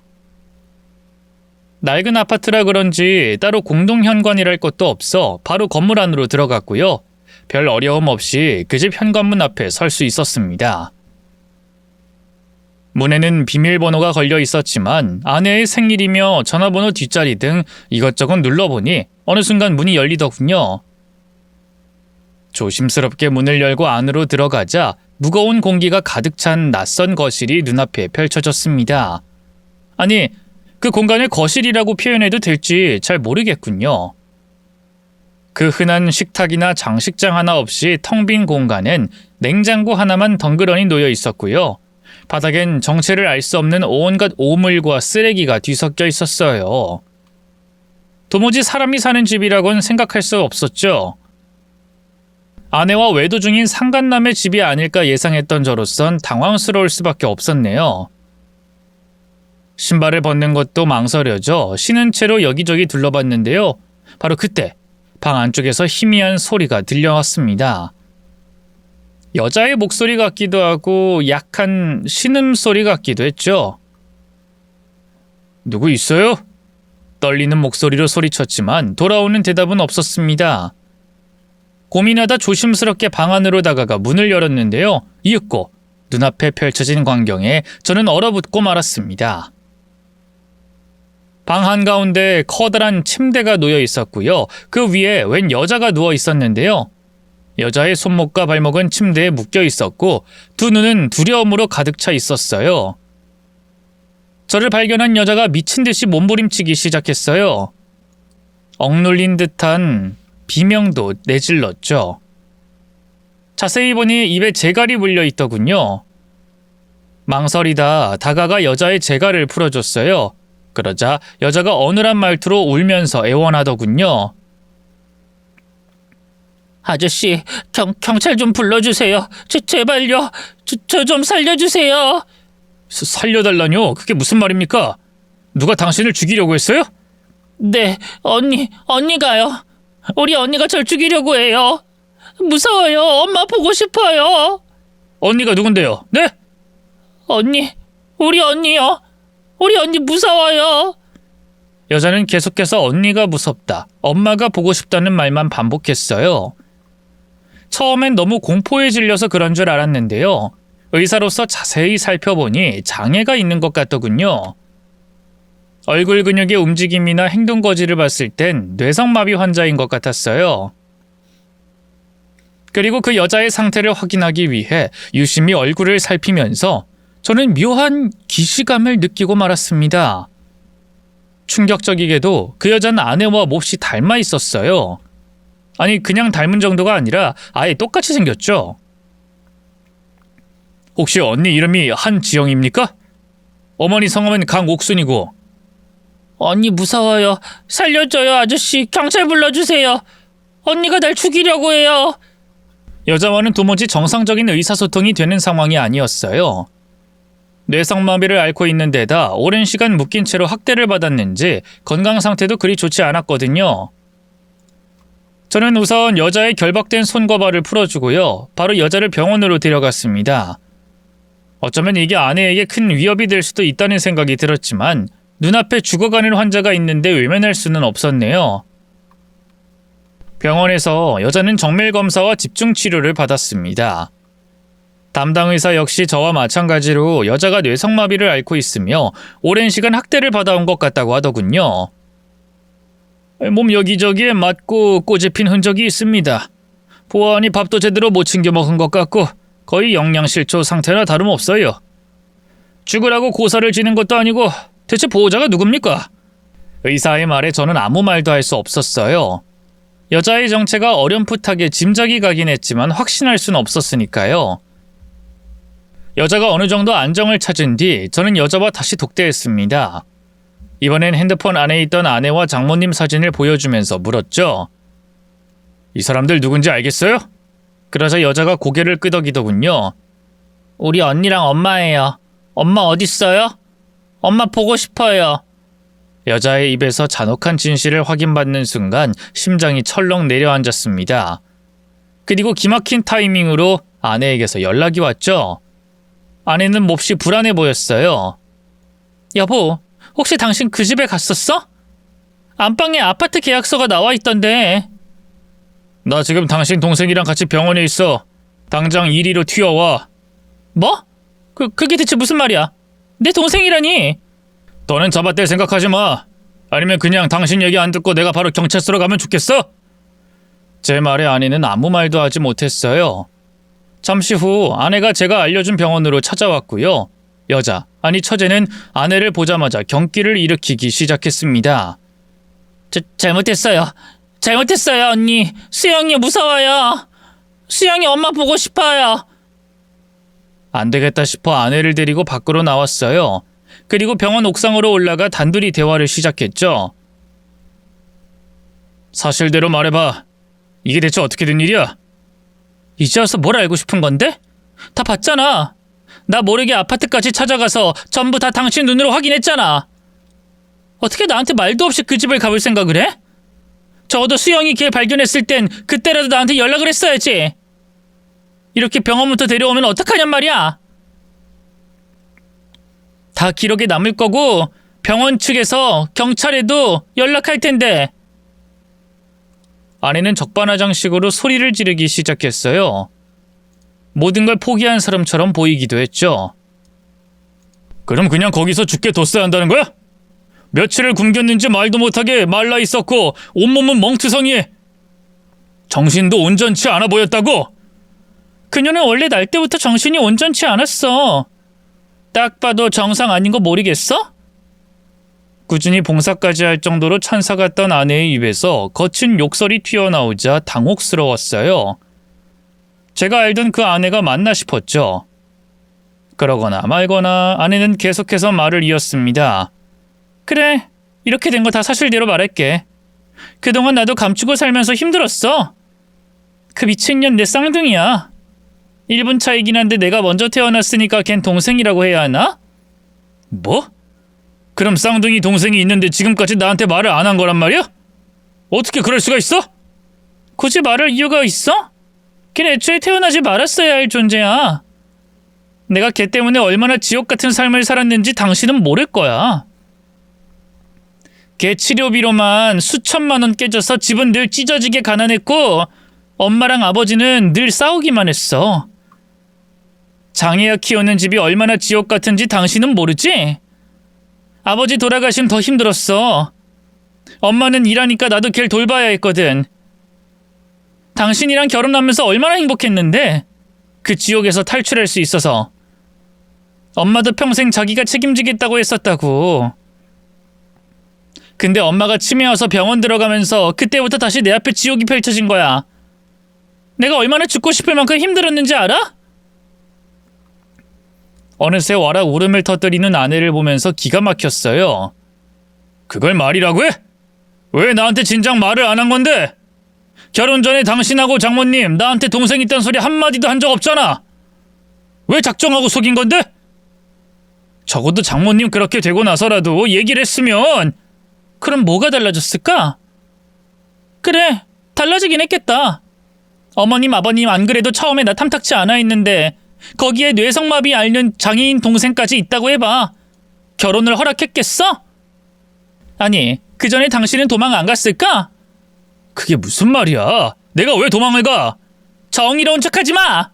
낡은 아파트라 그런지 따로 공동현관이랄 것도 없어 바로 건물 안으로 들어갔고요. 별 어려움 없이 그 집 현관문 앞에 설 수 있었습니다. 문에는 비밀번호가 걸려 있었지만 아내의 생일이며 전화번호 뒷자리 등 이것저것 눌러보니 어느 순간 문이 열리더군요. 조심스럽게 문을 열고 안으로 들어가자 무거운 공기가 가득 찬 낯선 거실이 눈앞에 펼쳐졌습니다. 아니, 그 공간을 거실이라고 표현해도 될지 잘 모르겠군요. 그 흔한 식탁이나 장식장 하나 없이 텅 빈 공간엔 냉장고 하나만 덩그러니 놓여 있었고요. 바닥엔 정체를 알 수 없는 온갖 오물과 쓰레기가 뒤섞여 있었어요. 도무지 사람이 사는 집이라고는 생각할 수 없었죠. 아내와 외도 중인 상간남의 집이 아닐까 예상했던 저로선 당황스러울 수밖에 없었네요. 신발을 벗는 것도 망설여져 신은 채로 여기저기 둘러봤는데요. 바로 그때 방 안쪽에서 희미한 소리가 들려왔습니다. 여자의 목소리 같기도 하고 약한 신음소리 같기도 했죠. 누구 있어요? 떨리는 목소리로 소리쳤지만 돌아오는 대답은 없었습니다. 고민하다 조심스럽게 방 안으로 다가가 문을 열었는데요. 이윽고 눈앞에 펼쳐진 광경에 저는 얼어붙고 말았습니다. 방 한가운데 커다란 침대가 놓여 있었고요. 그 위에 웬 여자가 누워 있었는데요. 여자의 손목과 발목은 침대에 묶여 있었고 두 눈은 두려움으로 가득 차 있었어요. 저를 발견한 여자가 미친 듯이 몸부림치기 시작했어요. 억눌린 듯한 비명도 내질렀죠. 자세히 보니 입에 재갈이 물려 있더군요. 망설이다 다가가 여자의 재갈을 풀어줬어요. 그러자 여자가 어눌한 말투로 울면서 애원하더군요. 아저씨, 경찰 좀 불러주세요. 제발요. 저 좀 살려주세요. 살려달라뇨? 그게 무슨 말입니까? 누가 당신을 죽이려고 했어요? 네, 언니가요. 우리 언니가 절 죽이려고 해요. 무서워요. 엄마 보고 싶어요. 언니가 누군데요? 네? 우리 언니요. 우리 언니 무서워요. 여자는 계속해서 언니가 무섭다, 엄마가 보고 싶다는 말만 반복했어요. 처음엔 너무 공포에 질려서 그런 줄 알았는데요. 의사로서 자세히 살펴보니 장애가 있는 것 같더군요. 얼굴 근육의 움직임이나 행동 거지를 봤을 땐 뇌성마비 환자인 것 같았어요. 그리고 그 여자의 상태를 확인하기 위해 유심히 얼굴을 살피면서 저는 묘한 기시감을 느끼고 말았습니다. 충격적이게도 그 여자는 아내와 몹시 닮아 있었어요. 아니, 그냥 닮은 정도가 아니라 아예 똑같이 생겼죠. 혹시 언니 이름이 한지영입니까? 어머니 성함은 강옥순이고. 언니 무서워요. 살려줘요, 아저씨. 경찰 불러주세요. 언니가 날 죽이려고 해요. 여자와는 도무지 정상적인 의사소통이 되는 상황이 아니었어요. 뇌성마비를 앓고 있는 데다 오랜 시간 묶인 채로 학대를 받았는지 건강 상태도 그리 좋지 않았거든요. 저는 우선 여자의 결박된 손과 발을 풀어주고요. 바로 여자를 병원으로 데려갔습니다. 어쩌면 이게 아내에게 큰 위협이 될 수도 있다는 생각이 들었지만 눈앞에 죽어가는 환자가 있는데 외면할 수는 없었네요. 병원에서 여자는 정밀검사와 집중치료를 받았습니다. 담당 의사 역시 저와 마찬가지로 여자가 뇌성마비를 앓고 있으며 오랜 시간 학대를 받아온 것 같다고 하더군요. 몸 여기저기에 맞고 꼬집힌 흔적이 있습니다. 보아하니 밥도 제대로 못 챙겨 먹은 것 같고 거의 영양실조 상태나 다름없어요. 죽으라고 고사를 지는 것도 아니고 대체 보호자가 누굽니까? 의사의 말에 저는 아무 말도 할 수 없었어요. 여자의 정체가 어렴풋하게 짐작이 가긴 했지만 확신할 수는 없었으니까요. 여자가 어느 정도 안정을 찾은 뒤 저는 여자와 다시 독대했습니다. 이번엔 핸드폰 안에 있던 아내와 장모님 사진을 보여주면서 물었죠. 이 사람들 누군지 알겠어요? 그러자 여자가 고개를 끄덕이더군요. 우리 언니랑 엄마예요. 엄마 어딨어요? 엄마 보고 싶어요. 여자의 입에서 잔혹한 진실을 확인받는 순간 심장이 철렁 내려앉았습니다. 그리고 기막힌 타이밍으로 아내에게서 연락이 왔죠. 아내는 몹시 불안해 보였어요. 여보, 혹시 당신 그 집에 갔었어? 안방에 아파트 계약서가 나와 있던데. 나 지금 당신 동생이랑 같이 병원에 있어. 당장 이리로 튀어와. 뭐? 그게 대체 무슨 말이야? 내 동생이라니. 너는 잡아댈 생각하지 마. 아니면 그냥 당신 얘기 안 듣고 내가 바로 경찰서로 가면 좋겠어? 제 말에 아내는 아무 말도 하지 못했어요. 잠시 후 아내가 제가 알려준 병원으로 찾아왔고요. 여자, 아니 처제는 아내를 보자마자 경기를 일으키기 시작했습니다. 잘못했어요. 잘못했어요, 언니. 수영이 무서워요. 수영이 엄마 보고 싶어요. 안 되겠다 싶어 아내를 데리고 밖으로 나왔어요. 그리고 병원 옥상으로 올라가 단둘이 대화를 시작했죠. 사실대로 말해봐. 이게 대체 어떻게 된 일이야? 이제 와서 뭘 알고 싶은 건데? 다 봤잖아. 나 모르게 아파트까지 찾아가서 전부 다 당신 눈으로 확인했잖아. 어떻게 나한테 말도 없이 그 집을 가볼 생각을 해? 적어도 수영이 걔 발견했을 땐 그때라도 나한테 연락을 했어야지. 이렇게 병원부터 데려오면 어떡하냔 말이야. 다 기록에 남을 거고 병원 측에서 경찰에도 연락할 텐데. 아내는 적반하장식으로 소리를 지르기 시작했어요. 모든 걸 포기한 사람처럼 보이기도 했죠. 그럼 그냥 거기서 죽게 뒀어야 한다는 거야? 며칠을 굶겼는지 말도 못하게 말라 있었고 온몸은 멍투성이해. 정신도 온전치 않아 보였다고? 그녀는 원래 날 때부터 정신이 온전치 않았어. 딱 봐도 정상 아닌 거 모르겠어? 꾸준히 봉사까지 할 정도로 천사 같던 아내의 입에서 거친 욕설이 튀어나오자 당혹스러웠어요. 제가 알던 그 아내가 맞나 싶었죠. 그러거나 말거나 아내는 계속해서 말을 이었습니다. 그래, 이렇게 된 거 다 사실대로 말할게. 그동안 나도 감추고 살면서 힘들었어. 그 미친년 내 쌍둥이야. 1분 차이긴 한데 내가 먼저 태어났으니까 걘 동생이라고 해야 하나? 뭐? 그럼 쌍둥이 동생이 있는데 지금까지 나한테 말을 안 한 거란 말이야? 어떻게 그럴 수가 있어? 굳이 말할 이유가 있어? 걔 애초에 태어나지 말았어야 할 존재야. 내가 걔 때문에 얼마나 지옥 같은 삶을 살았는지 당신은 모를 거야. 걔 치료비로만 수천만 원 깨져서 집은 늘 찢어지게 가난했고 엄마랑 아버지는 늘 싸우기만 했어. 장애아 키우는 집이 얼마나 지옥 같은지 당신은 모르지? 아버지 돌아가시면 더 힘들었어. 엄마는 일하니까 나도 걔를 돌봐야 했거든. 당신이랑 결혼하면서 얼마나 행복했는데 그 지옥에서 탈출할 수 있어서. 엄마도 평생 자기가 책임지겠다고 했었다고. 근데 엄마가 치매 와서 병원 들어가면서 그때부터 다시 내 앞에 지옥이 펼쳐진 거야. 내가 얼마나 죽고 싶을 만큼 힘들었는지 알아? 어느새 와락 울음을 터뜨리는 아내를 보면서 기가 막혔어요. 그걸 말이라고 해? 왜 나한테 진작 말을 안 한 건데? 결혼 전에 당신하고 장모님 나한테 동생 있다는 소리 한마디도 한 적 없잖아. 왜 작정하고 속인 건데? 적어도 장모님 그렇게 되고 나서라도 얘기를 했으면 그럼 뭐가 달라졌을까? 그래, 달라지긴 했겠다. 어머님 아버님 안 그래도 처음에 나 탐탁치 않아 했는데 거기에 뇌성마비 앓는 장애인 동생까지 있다고 해봐. 결혼을 허락했겠어? 아니, 그 전에 당신은 도망 안 갔을까? 그게 무슨 말이야? 내가 왜 도망을 가? 정의로운 척하지 마!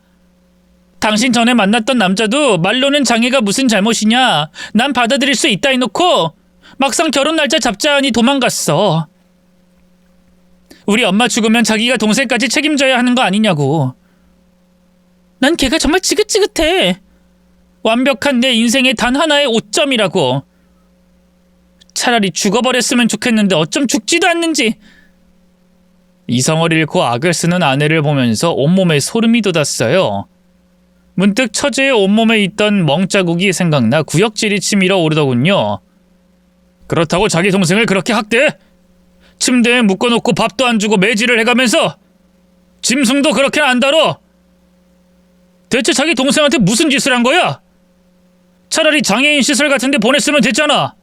당신 전에 만났던 남자도 말로는 장애가 무슨 잘못이냐, 난 받아들일 수 있다 해놓고 막상 결혼 날짜 잡자 하니 도망갔어. 우리 엄마 죽으면 자기가 동생까지 책임져야 하는 거 아니냐고. 난 걔가 정말 지긋지긋해. 완벽한 내 인생의 단 하나의 오점이라고. 차라리 죽어버렸으면 좋겠는데 어쩜 죽지도 않는지. 이성을 잃고 악을 쓰는 아내를 보면서 온몸에 소름이 돋았어요. 문득 처제의 온몸에 있던 멍자국이 생각나 구역질이 치밀어 오르더군요. 그렇다고 자기 동생을 그렇게 학대해? 침대에 묶어놓고 밥도 안 주고 매질을 해가면서 짐승도 그렇게 안 다뤄? 대체 자기 동생한테 무슨 짓을 한 거야? 차라리 장애인 시설 같은 데 보냈으면 됐잖아.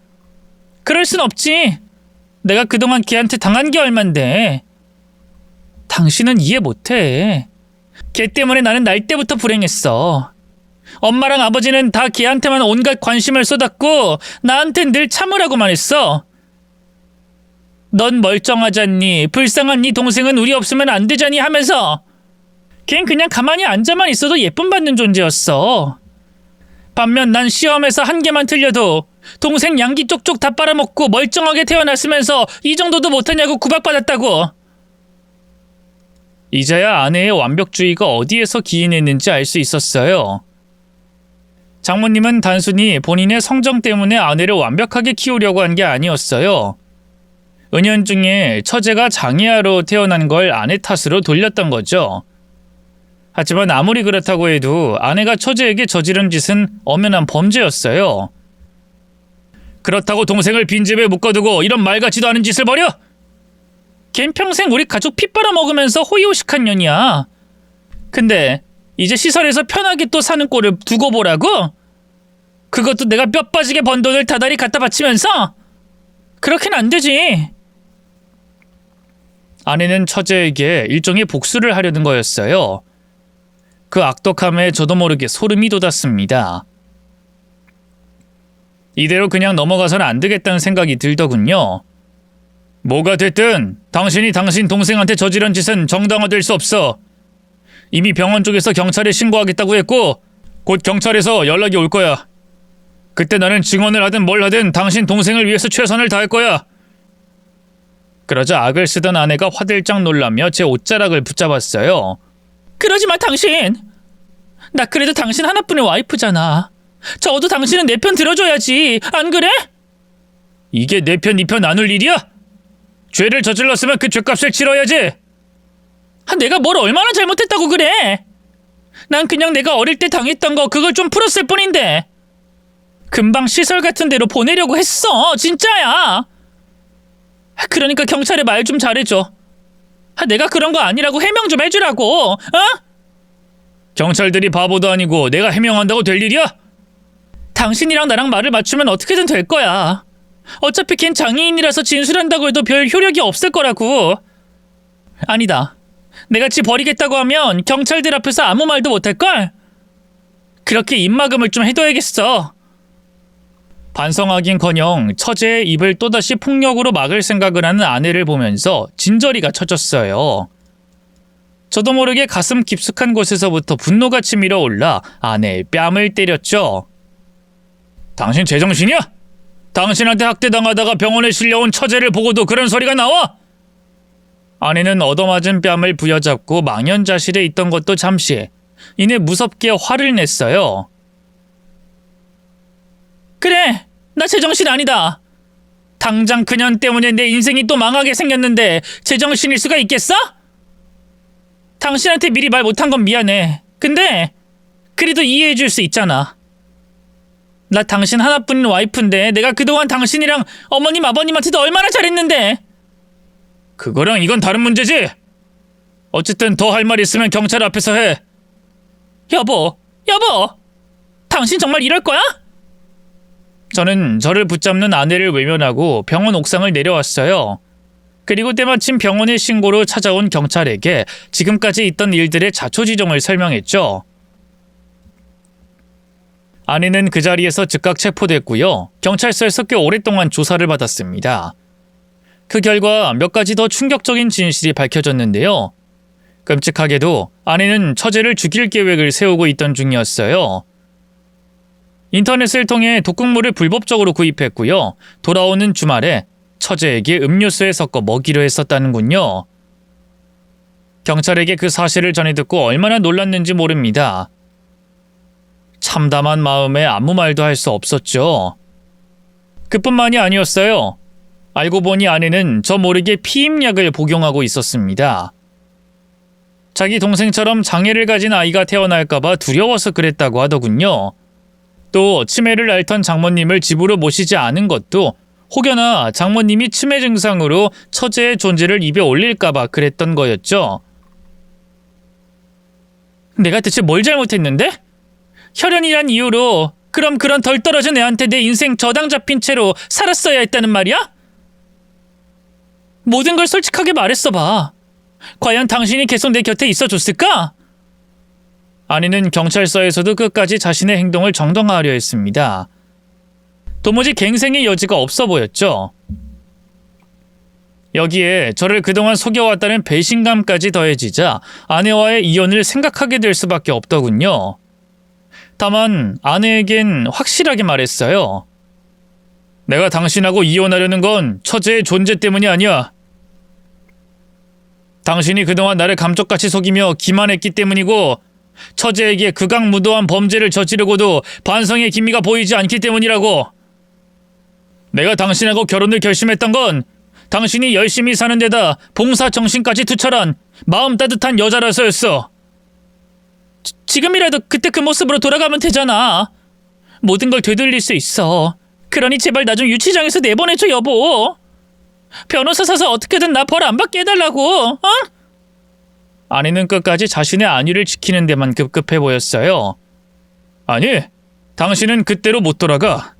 그럴 순 없지. 내가 그동안 걔한테 당한 게 얼만데. 당신은 이해 못해. 걔 때문에 나는 날 때부터 불행했어. 엄마랑 아버지는 다 걔한테만 온갖 관심을 쏟았고 나한텐 늘 참으라고만 했어. 넌 멀쩡하잖니, 불쌍한 네 동생은 우리 없으면 안 되잖니 하면서 걘 그냥 가만히 앉아만 있어도 예쁨 받는 존재였어. 반면 난 시험에서 한 개만 틀려도 동생 양기 쪽쪽 다 빨아먹고 멀쩡하게 태어났으면서 이 정도도 못하냐고 구박받았다고. 이제야 아내의 완벽주의가 어디에서 기인했는지 알 수 있었어요. 장모님은 단순히 본인의 성정 때문에 아내를 완벽하게 키우려고 한 게 아니었어요. 은연중에 처제가 장애아로 태어난 걸 아내 탓으로 돌렸던 거죠. 하지만 아무리 그렇다고 해도 아내가 처제에게 저지른 짓은 엄연한 범죄였어요. 그렇다고 동생을 빈집에 묶어두고 이런 말 같지도 않은 짓을 벌여? 걘 평생 우리 가족 피 빨아먹으면서 호의호식한 년이야. 근데 이제 시설에서 편하게 또 사는 꼴을 두고 보라고? 그것도 내가 뼈 빠지게 번 돈을 다달이 갖다 바치면서? 그렇게는 안 되지. 아내는 처제에게 일종의 복수를 하려는 거였어요. 그 악독함에 저도 모르게 소름이 돋았습니다. 이대로 그냥 넘어가서는 안 되겠다는 생각이 들더군요. 뭐가 됐든 당신이 당신 동생한테 저지른 짓은 정당화될 수 없어. 이미 병원 쪽에서 경찰에 신고하겠다고 했고 곧 경찰에서 연락이 올 거야. 그때 나는 증언을 하든 뭘 하든 당신 동생을 위해서 최선을 다할 거야. 그러자 악을 쓰던 아내가 화들짝 놀라며 제 옷자락을 붙잡았어요. 그러지 마, 당신. 나 그래도 당신 하나뿐인 와이프잖아. 적어도 당신은 내 편 들어줘야지. 안 그래? 이게 내 편, 네 편 나눌 일이야? 죄를 저질렀으면 그 죄값을 치러야지. 내가 뭘 얼마나 잘못했다고 그래? 난 그냥 내가 어릴 때 당했던 거 그걸 좀 풀었을 뿐인데. 금방 시설 같은 데로 보내려고 했어. 진짜야. 그러니까 경찰에 말 좀 잘해줘. 내가 그런 거 아니라고 해명 좀 해주라고. 어? 경찰들이 바보도 아니고 내가 해명한다고 될 일이야? 당신이랑 나랑 말을 맞추면 어떻게든 될 거야. 어차피 걘 장애인이라서 진술한다고 해도 별 효력이 없을 거라고. 아니다. 내가 지 버리겠다고 하면 경찰들 앞에서 아무 말도 못할걸? 그렇게 입막음을 좀 해둬야겠어. 반성하긴커녕 처제의 입을 또다시 폭력으로 막을 생각을 하는 아내를 보면서 진저리가 쳐졌어요. 저도 모르게 가슴 깊숙한 곳에서부터 분노가 치밀어 올라 아내의 뺨을 때렸죠. 당신 제정신이야? 당신한테 학대당하다가 병원에 실려온 처제를 보고도 그런 소리가 나와? 아내는 얻어맞은 뺨을 부여잡고 망연자실해 있던 것도 잠시 이내 무섭게 화를 냈어요. 그래, 나 제정신 아니다. 당장 그년 때문에 내 인생이 또 망하게 생겼는데 제정신일 수가 있겠어? 당신한테 미리 말 못한 건 미안해. 근데 그래도 이해해 줄 수 있잖아. 나 당신 하나뿐인 와이프인데 내가 그동안 당신이랑 어머님 아버님한테도 얼마나 잘했는데. 그거랑 이건 다른 문제지. 어쨌든 더 할 말 있으면 경찰 앞에서 해. 여보, 당신 정말 이럴 거야? 저는 저를 붙잡는 아내를 외면하고 병원 옥상을 내려왔어요. 그리고 때마침 병원의 신고로 찾아온 경찰에게 지금까지 있던 일들의 자초지종을 설명했죠. 아내는 그 자리에서 즉각 체포됐고요. 경찰서에서 꽤 오랫동안 조사를 받았습니다. 그 결과 몇 가지 더 충격적인 진실이 밝혀졌는데요. 끔찍하게도 아내는 처제를 죽일 계획을 세우고 있던 중이었어요. 인터넷을 통해 독극물을 불법적으로 구입했고요. 돌아오는 주말에 처제에게 음료수에 섞어 먹이려 했었다는군요. 경찰에게 그 사실을 전해 듣고 얼마나 놀랐는지 모릅니다. 참담한 마음에 아무 말도 할 수 없었죠. 그뿐만이 아니었어요. 알고 보니 아내는 저 모르게 피임약을 복용하고 있었습니다. 자기 동생처럼 장애를 가진 아이가 태어날까봐 두려워서 그랬다고 하더군요. 또 치매를 앓던 장모님을 집으로 모시지 않은 것도 혹여나 장모님이 치매 증상으로 처제의 존재를 입에 올릴까봐 그랬던 거였죠. 내가 대체 뭘 잘못했는데? 혈연이란 이유로 그럼 그런 덜 떨어진 애한테 내 인생 저당 잡힌 채로 살았어야 했다는 말이야? 모든 걸 솔직하게 말했어봐. 과연 당신이 계속 내 곁에 있어줬을까? 아내는 경찰서에서도 끝까지 자신의 행동을 정당화하려 했습니다. 도무지 갱생의 여지가 없어 보였죠. 여기에 저를 그동안 속여왔다는 배신감까지 더해지자 아내와의 이혼을 생각하게 될 수밖에 없더군요. 다만 아내에겐 확실하게 말했어요. 내가 당신하고 이혼하려는 건 처제의 존재 때문이 아니야. 당신이 그동안 나를 감쪽같이 속이며 기만했기 때문이고 처제에게 극악무도한 범죄를 저지르고도 반성의 기미가 보이지 않기 때문이라고. 내가 당신하고 결혼을 결심했던 건 당신이 열심히 사는 데다 봉사 정신까지 투철한 마음 따뜻한 여자라서였어. 지금이라도 그때 그 모습으로 돌아가면 되잖아. 모든 걸 되돌릴 수 있어. 그러니 제발 나 좀 유치장에서 내보내줘, 여보. 변호사 사서 어떻게든 나 벌 안 받게 해달라고. 어? 아내는 끝까지 자신의 안위를 지키는 데만 급급해 보였어요. 아니, 당신은 그때로 못 돌아가.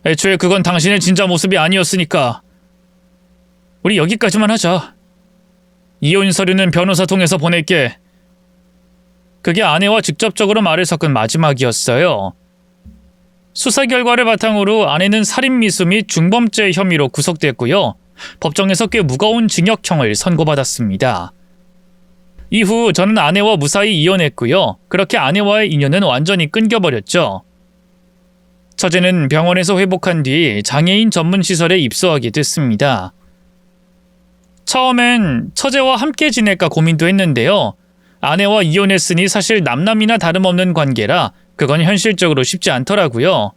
애초에 그건 당신의 진짜 모습이 아니었으니까. 우리 여기까지만 하자. 이혼 서류는 변호사 통해서 보낼게. 그게 아내와 직접적으로 말을 섞은 마지막이었어요. 수사 결과를 바탕으로 아내는 살인미수 및 중범죄 혐의로 구속됐고요. 법정에서 꽤 무거운 징역형을 선고받았습니다. 이후 저는 아내와 무사히 이혼했고요. 그렇게 아내와의 인연은 완전히 끊겨버렸죠. 처제는 병원에서 회복한 뒤 장애인 전문 시설에 입소하게 됐습니다. 처음엔 처제와 함께 지낼까 고민도 했는데요. 아내와 이혼했으니 사실 남남이나 다름없는 관계라 그건 현실적으로 쉽지 않더라고요.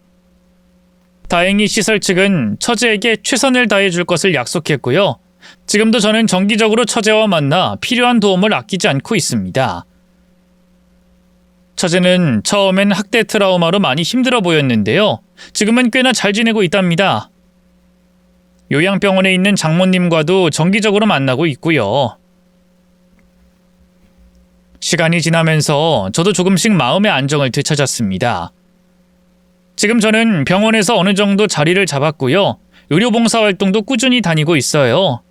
다행히 시설 측은 처제에게 최선을 다해줄 것을 약속했고요. 지금도 저는 정기적으로 처제와 만나 필요한 도움을 아끼지 않고 있습니다. 처제는 처음엔 학대 트라우마로 많이 힘들어 보였는데요. 지금은 꽤나 잘 지내고 있답니다. 요양병원에 있는 장모님과도 정기적으로 만나고 있고요. 시간이 지나면서 저도 조금씩 마음의 안정을 되찾았습니다. 지금 저는 병원에서 어느 정도 자리를 잡았고요. 의료봉사 활동도 꾸준히 다니고 있어요.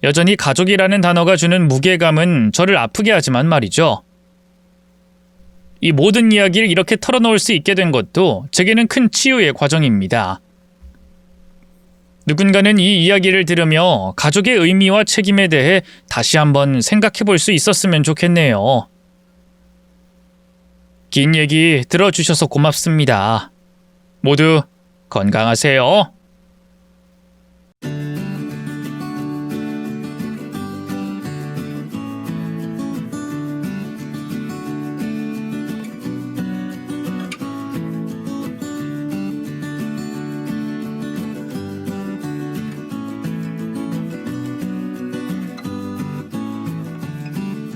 여전히 가족이라는 단어가 주는 무게감은 저를 아프게 하지만 말이죠. 이 모든 이야기를 이렇게 털어놓을 수 있게 된 것도 제게는 큰 치유의 과정입니다. 누군가는 이 이야기를 들으며 가족의 의미와 책임에 대해 다시 한번 생각해 볼 수 있었으면 좋겠네요. 긴 얘기 들어주셔서 고맙습니다. 모두 건강하세요.